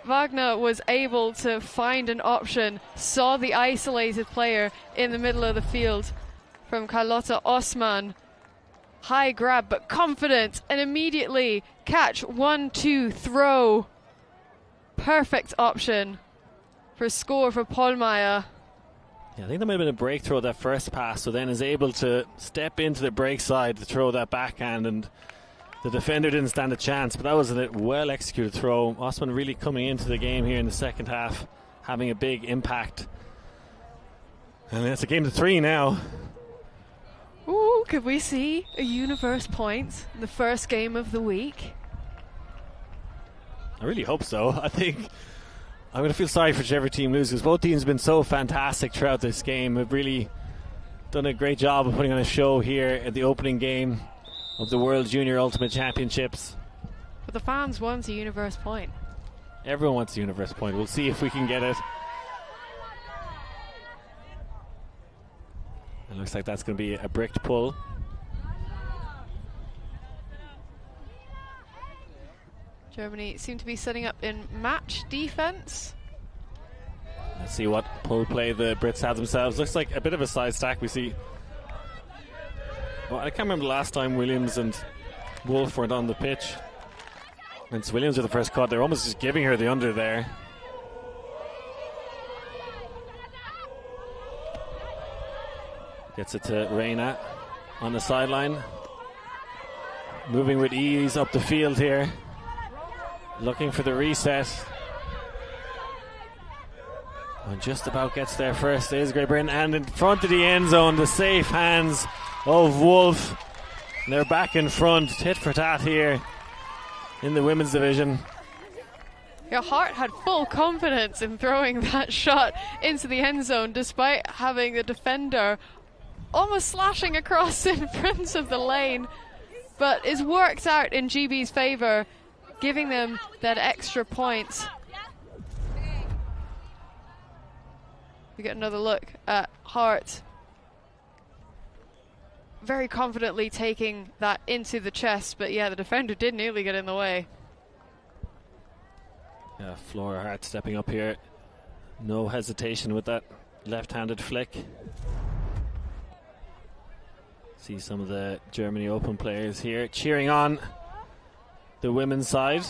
B: Wagner was able to find an option, saw the isolated player in the middle of the field from Carlotta Osman. High grab, but confident, and immediately catch, 1-2 throw. Perfect option for a score for Pollmeyer.
A: Yeah, I think that might have been a breakthrough, that first pass, so then is able to step into the break side to throw that backhand, and the defender didn't stand a chance, but that was a well-executed throw. Osman really coming into the game here in the second half, having a big impact. And it's a game to 3 now.
B: Ooh, could we see a universe point in the first game of the week?
A: I really hope so. I think I'm going to feel sorry for whichever team loses. Both teams have been so fantastic throughout this game. Have really done a great job of putting on a show here at the opening game of the World Junior Ultimate Championships.
B: But the fans want a universe point.
A: Everyone wants a universe point. We'll see if we can get it. It looks like that's going to be a bricked pull.
B: Germany seem to be setting up in match defense.
A: Let's see what pull play the Brits have themselves. Looks like a bit of a side stack. We see, well, I can't remember the last time Williams and Wolf weren't on the pitch. And it's Williams with the first cut. They're almost just giving her the under there. Gets it to Reina on the sideline. Moving with ease up the field here. Looking for the reset. And just about gets there first is Great Britain. And in front of the end zone, the safe hands of Wolf. And they're back in front. Tit for tat here. in the women's division.
B: Your Hart had full confidence in throwing that shot into the end zone despite having the defender almost slashing across in front of the lane, but is worked out in GB's favour, giving them that extra point. We get another look at Hart very confidently taking that into the chest, but yeah, the defender did nearly get in the way.
A: Yeah, Flora Hart stepping up here. No hesitation with that left-handed flick. See some of the Germany Open players here cheering on the women's side.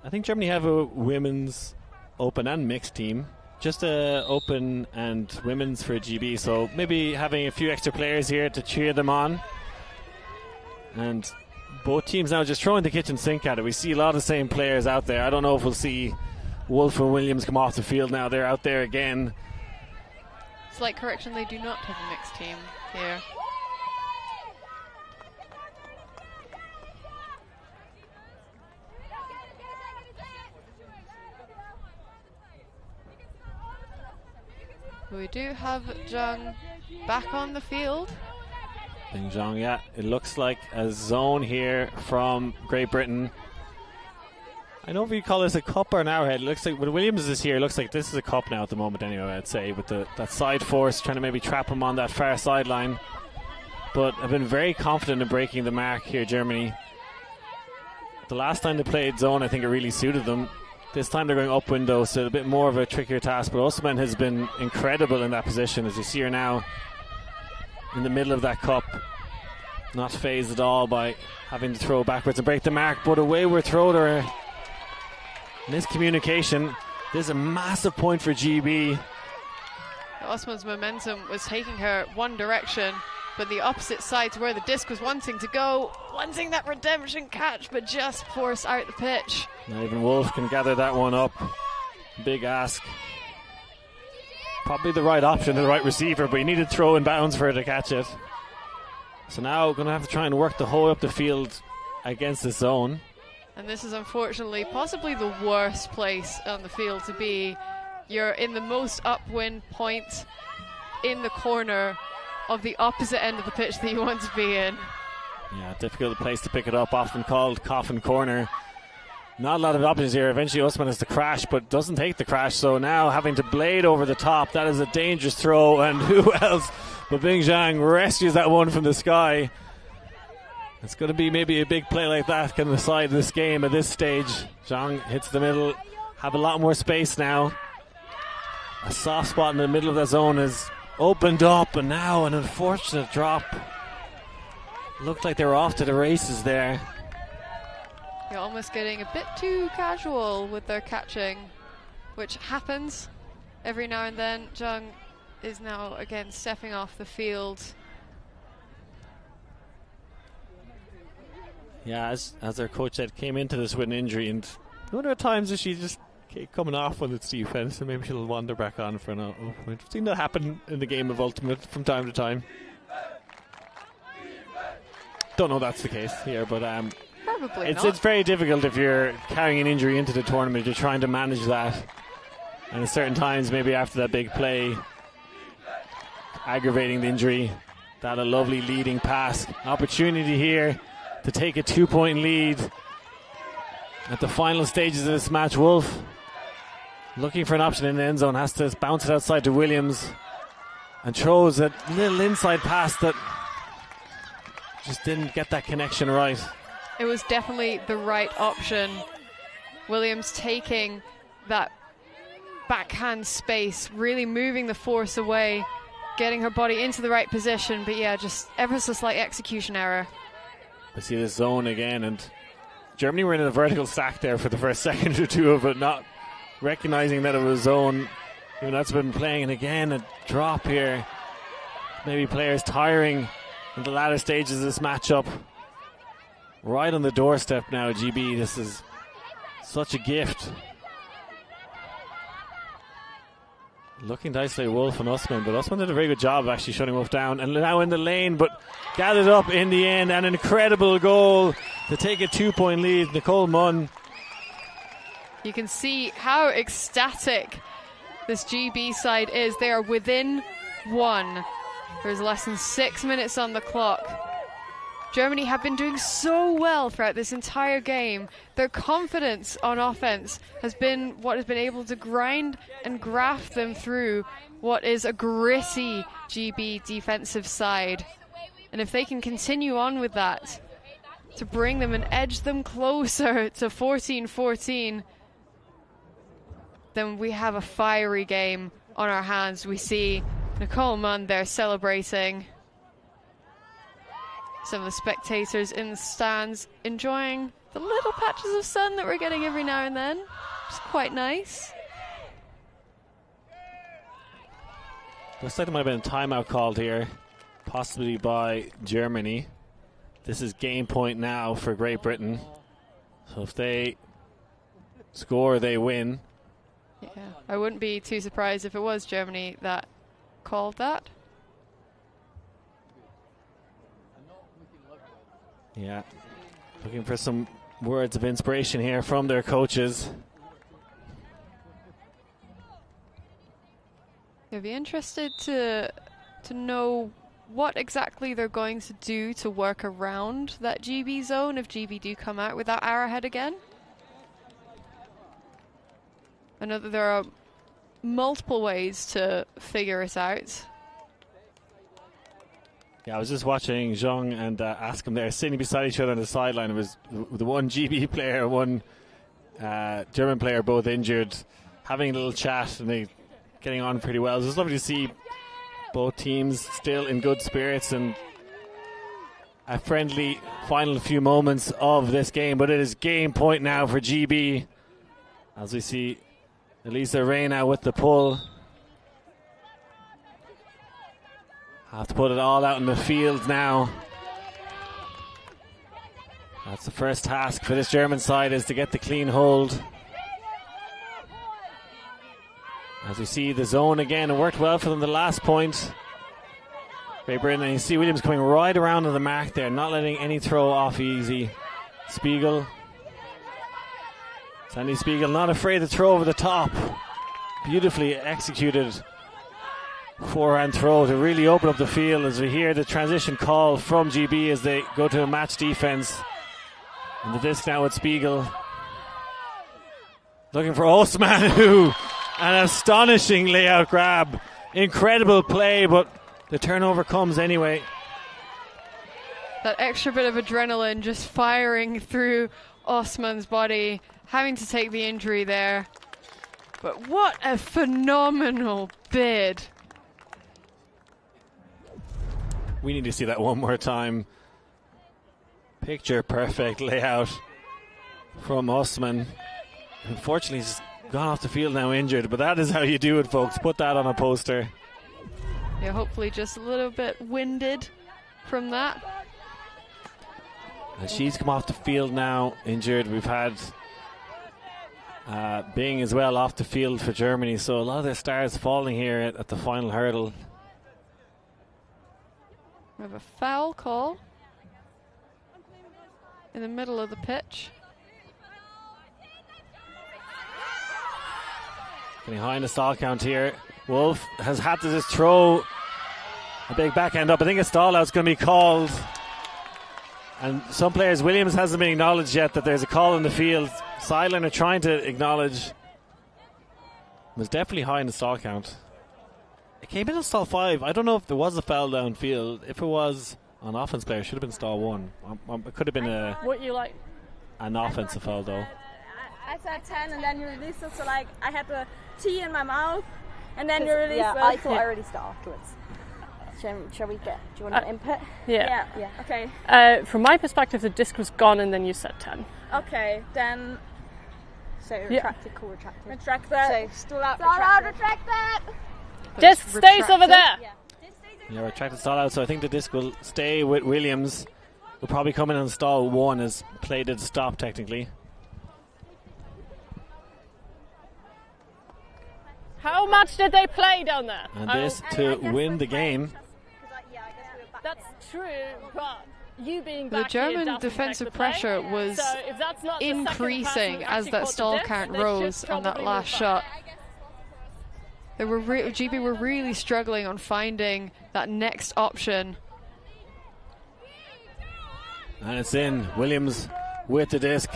A: I think Germany have a women's Open and mixed team. Just Open and women's for GB, so maybe having a few extra players here to cheer them on. And both teams now just throwing the kitchen sink at it. We see a lot of the same players out there. I don't know if we'll see Wolf and Williams come off the field now. They're out there again.
B: Slight correction, they do not have a mixed team here. We do have Zhang back on the field.
A: Bing Zhang, yeah. It looks like a zone here from Great Britain. I know if you call this a cup or an arrowhead, it looks like when Williams is here, it looks like this is a cup now at the moment anyway, I'd say, with that side force trying to maybe trap him on that far sideline. But I've been very confident in breaking the mark here, Germany. The last time they played zone, I think it really suited them. This time they're going up window, so a bit more of a trickier task, but Osman has been incredible in that position, as you see her now in the middle of that cup, not phased at all by having to throw backwards and break the mark, but a wayward throw to her. Miscommunication. This is a massive point for GB.
B: Osman's momentum was taking her one direction, but the opposite side to where the disc was wanting to go, wanting that redemption catch, but just force out the pitch.
A: Not even Wolf can gather that one up. Big ask. Probably the right option to the right receiver, but you need to throw in bounds for her to catch it. So now going to have to try and work the whole up the field against the zone.
B: And this is unfortunately possibly the worst place on the field to be. You're in the most upwind point in the corner of the opposite end of the pitch that you want to be in.
A: Yeah, difficult place to pick it up, often called coffin corner. Not a lot of options here. Eventually Osman has to crash, but doesn't take the crash, so now having to blade over the top. That is a dangerous throw, and who else but Bing Zhang rescues that one from the sky. It's going to be maybe a big play like that can decide this game at this stage. Zhang hits the middle, have a lot more space now. A soft spot in the middle of the zone is opened up, and now an unfortunate drop. Looked like they were off to the races there.
B: You're almost getting a bit too casual with their catching, which happens every now and then. Zhang is now again stepping off the field.
A: Yeah, as their coach said, came into this with an injury, and one of the times that she just coming off when it's defense, and maybe she'll wander back on for an We've seen that happen in the game of Ultimate from time to time. Don't know that's the case here, but
B: Probably
A: it's very difficult if you're carrying an injury into the tournament. You're trying to manage that, and at certain times, maybe after that big play, aggravating the injury. That a lovely leading pass. Opportunity here to take a 2-point lead at the final stages of this match. Wolf looking for an option in the end zone, has to bounce it outside to Williams and throws a little inside pass that just didn't get that connection right.
B: It was definitely the right option. Williams taking that backhand space, really moving the force away, getting her body into the right position, but yeah, just ever so slight execution error.
A: I see this zone again, and Germany were in a vertical stack there for the first second or two of it, not recognizing that it was zone. Even that's been playing, and again a drop here. Maybe players tiring in the latter stages of this matchup. Right on the doorstep now, GB. This is such a gift. looking to isolate Wolf and Usman, but Usman did a very good job of actually shutting Wolf down, and now in the lane, but gathered up in the end. An incredible goal to take a 2-point lead. Nicole Munn.
B: You can see how ecstatic this GB side is. They are within 1. There's less than 6 minutes on the clock. Germany have been doing so well throughout this entire game. Their confidence on offense has been what has been able to grind and graft them through what is a gritty GB defensive side. And if they can continue on with that, to bring them and edge them closer to 14-14, then we have a fiery game on our hands. We see Nicole Munn there celebrating. Some of the spectators in the stands enjoying the little patches of sun that we're getting every now and then. It's quite nice.
A: Looks like there might have been a timeout called here, possibly by Germany. This is game point now for Great Britain. So if they score, they win.
B: Yeah, I wouldn't be too surprised if it was Germany that called that.
A: Yeah, looking for some words of inspiration here from their coaches.
B: I'd be interested to know what exactly they're going to do to work around that GB zone if GB do come out with that arrowhead again. I know that there are multiple ways to figure it out.
A: Yeah, I was just watching Zhang and Askham there sitting beside each other on the sideline. It was the one GB player, one German player, both injured, having a little chat and they getting on pretty well. It was lovely to see both teams still in good spirits and a friendly final few moments of this game. But it is game point now for GB as we see Elisa Reina with the pull. Have to put it all out in the field now. That's the first task for this German side, is to get the clean hold. As we see the zone again, it worked well for them the last point. Great Britain, and you see Williams coming right around to the mark there, not letting any throw off easy. Spiegel. Sandy Spiegel not afraid to throw over the top. Beautifully executed forehand throw to really open up the field as we hear the transition call from GB as they go to a match defense. And the disc now with Spiegel. Looking for Osman, who an astonishing layout grab. Incredible play, but the turnover comes anyway.
B: That extra bit of adrenaline just firing through Osman's body, having to take the injury there. But what a phenomenal bid.
A: We need to see that one more time. Picture perfect layout from Osman. Unfortunately, he's gone off the field now injured, but that is how you do it, folks. Put that on a poster.
B: Yeah, hopefully just a little bit winded from that.
A: And she's come off the field now injured. We've had Bing as well off the field for Germany, so a lot of their stars falling here at the final hurdle.
B: We have a foul call in the middle of the pitch.
A: Getting high in the stall count here. Wolf has had to just throw a big backhand up. I think a stall out's going to be called. And some players, Williams hasn't been acknowledged yet that there's a call in the field. Sideline are trying to acknowledge. It was definitely high in the stall count. It came in on stall 5. I don't know if there was a foul downfield. If it was an offense player, it should have been stall 1. It could have been
D: what you like?
A: An offensive foul though.
I: I said 10 and then you released it, so like I had the tea in my mouth and then you released it.
H: Yeah, I thought I released it afterwards. Shall we get, do you want an input?
D: Yeah.
I: Okay.
D: From my perspective, the disc was gone and then you said 10.
I: Okay, then
H: So retracted, call retracted.
I: retract that.
H: So stall out,
I: Stall
H: retract.
I: out, retract that.
D: Disc stays over there.
A: Yeah, retracted stall out, so I think the disc will stay with Williams. Will probably come in on stall 1 as play did stop technically.
D: How much did they play down there?
A: And this to win the game.
D: That's true, but you being
B: The
D: back here
B: German
D: doesn't
B: defensive
D: affect the play.
B: pressure was
D: So if that's not the second person
B: increasing
D: who
B: as
D: actually
B: that
D: caught the
B: stall
D: disc,
B: count
D: they should
B: rose on that
D: probably
B: last
D: move
B: shot.
D: back.
B: They were GB were really struggling on finding that next option.
A: And it's in. Williams with the disc.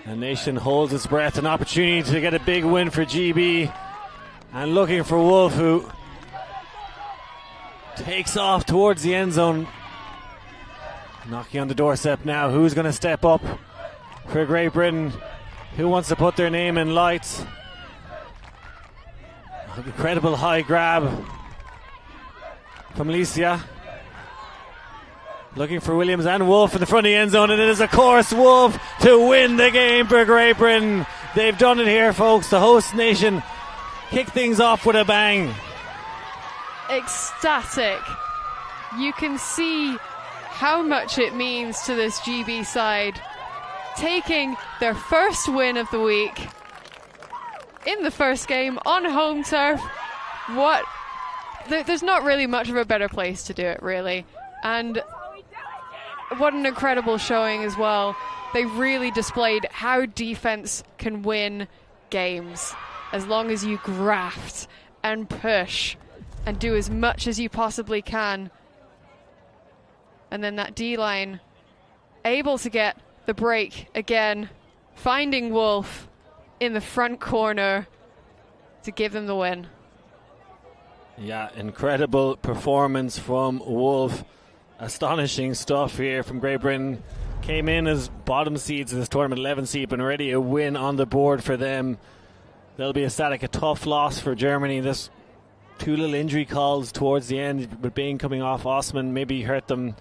A: The nation holds its breath. An opportunity to get a big win for GB. And looking for Wolf, who takes off towards the end zone. Knocking on the doorstep now. Who's going to step up for Great Britain? Who wants to put their name in lights? Incredible high grab from Alicia. Looking for Williams and Wolf in the front of the end zone, and it is, of course, Wolf to win the game for Great Britain. They've done it here, folks. The host nation kick things off with a bang.
B: Ecstatic. You can see how much it means to this GB side. Taking their first win of the week in the first game on home turf. There's not really much of a better place to do it, really. And what an incredible showing as well. They really displayed how defense can win games as long as you graft and push and do as much as you possibly can. And then that D-line able to get the break again, finding Wolf in the front corner to give them the win.
A: Yeah, incredible performance from Wolf. Astonishing stuff here from Great Britain. Came in as bottom seeds in this tournament, 11 seed, but already a win on the board for them. They'll be ecstatic. A tough loss for Germany. This two little injury calls towards the end, with Bain coming off Osman maybe hurt them.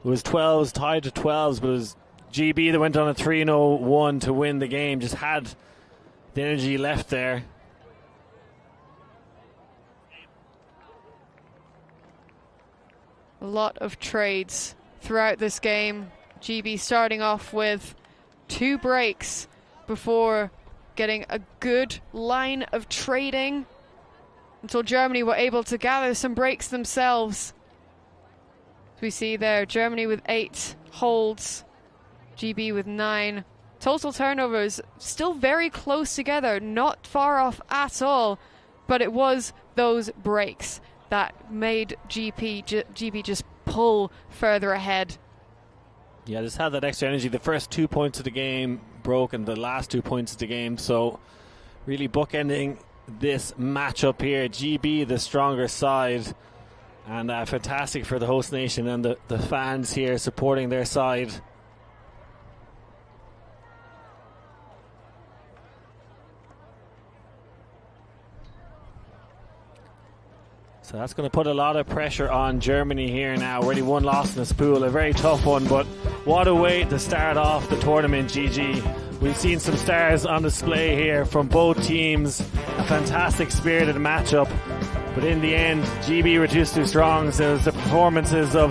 A: It was 12s, tied to 12s, but it was GB that went on a 3-0-1 to win the game. Just had the energy left there.
B: A lot of trades throughout this game. GB starting off with 2 breaks before getting a good line of trading until Germany were able to gather some breaks themselves. As we see there, Germany with 8 holds, GB with 9. Total turnovers still very close together, not far off at all, but it was those breaks that made GB just pull further ahead.
A: Yeah, just had that extra energy. The first 2 points of the game broke, and the last 2 points of the game. So really bookending this matchup here. GB the stronger side, and fantastic for the host nation and the fans here supporting their side. So that's going to put a lot of pressure on Germany here now. Already one loss in this pool, a very tough one, but what a way to start off the tournament, GG. We've seen some stars on display here from both teams. A fantastic spirited matchup, but in the end, GB were just too strong. So it was the performances of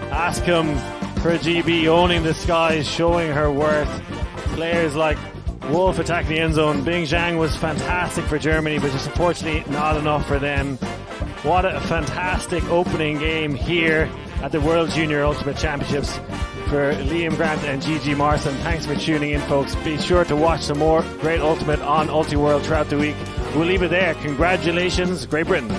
A: Askham for GB owning the skies, showing her worth. Players like Wolf attacking the end zone. Bing Zhang was fantastic for Germany, but just unfortunately not enough for them. What a fantastic opening game here at the World Junior Ultimate Championships for Liam Grant and Gigi Morrison. Thanks for tuning in, folks. Be sure to watch some more great Ultimate on UltiWorld throughout the week. We'll leave it there. Congratulations, Great Britain.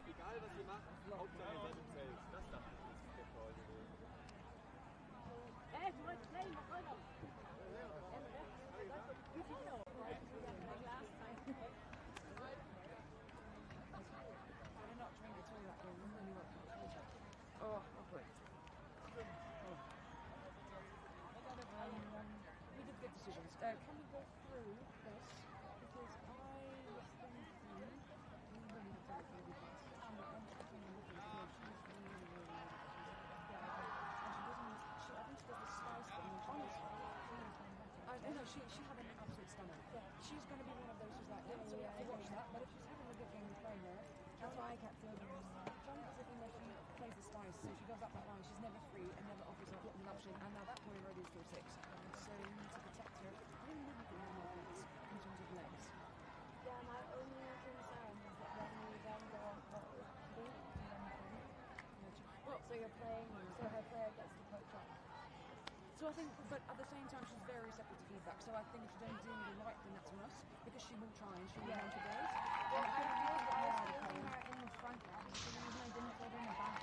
J: Egal was ihr macht, Hauptsache ihr seid im Feld. Das dachte ich, ist der Call gewesen.
I: Du wolltest play, mach weiter.
G: We did good decisions. Can we go through this? Because I was thinking we really need to take really fast. And the she's really, really good. And she doesn't, I think she does the spice thing. I don't know, she had an absolute stunner. Yeah. She's going to be one of those who's like, yeah, so we have to watch that, but if she's having a good game with playing her, that's why I kept thinking. John is the thing that she plays the spice, so she goes up that line, she's never free and never offers up an option, and now that point already is door 6. So you need to protect her. I don't really think more points in terms of legs.
I: Yeah, my only concern is that when we then go on forward, so you're playing, so her player gets to coach up.
G: So I think, but at the same time, she's very receptive to feedback. So I think if you don't do the right thing, that's on us, because she will try and she will want to go.
I: Well, I was feeling her in the front line, so the reason I didn't put her in the back.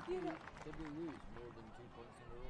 J: Did we lose more than 2 points in a row?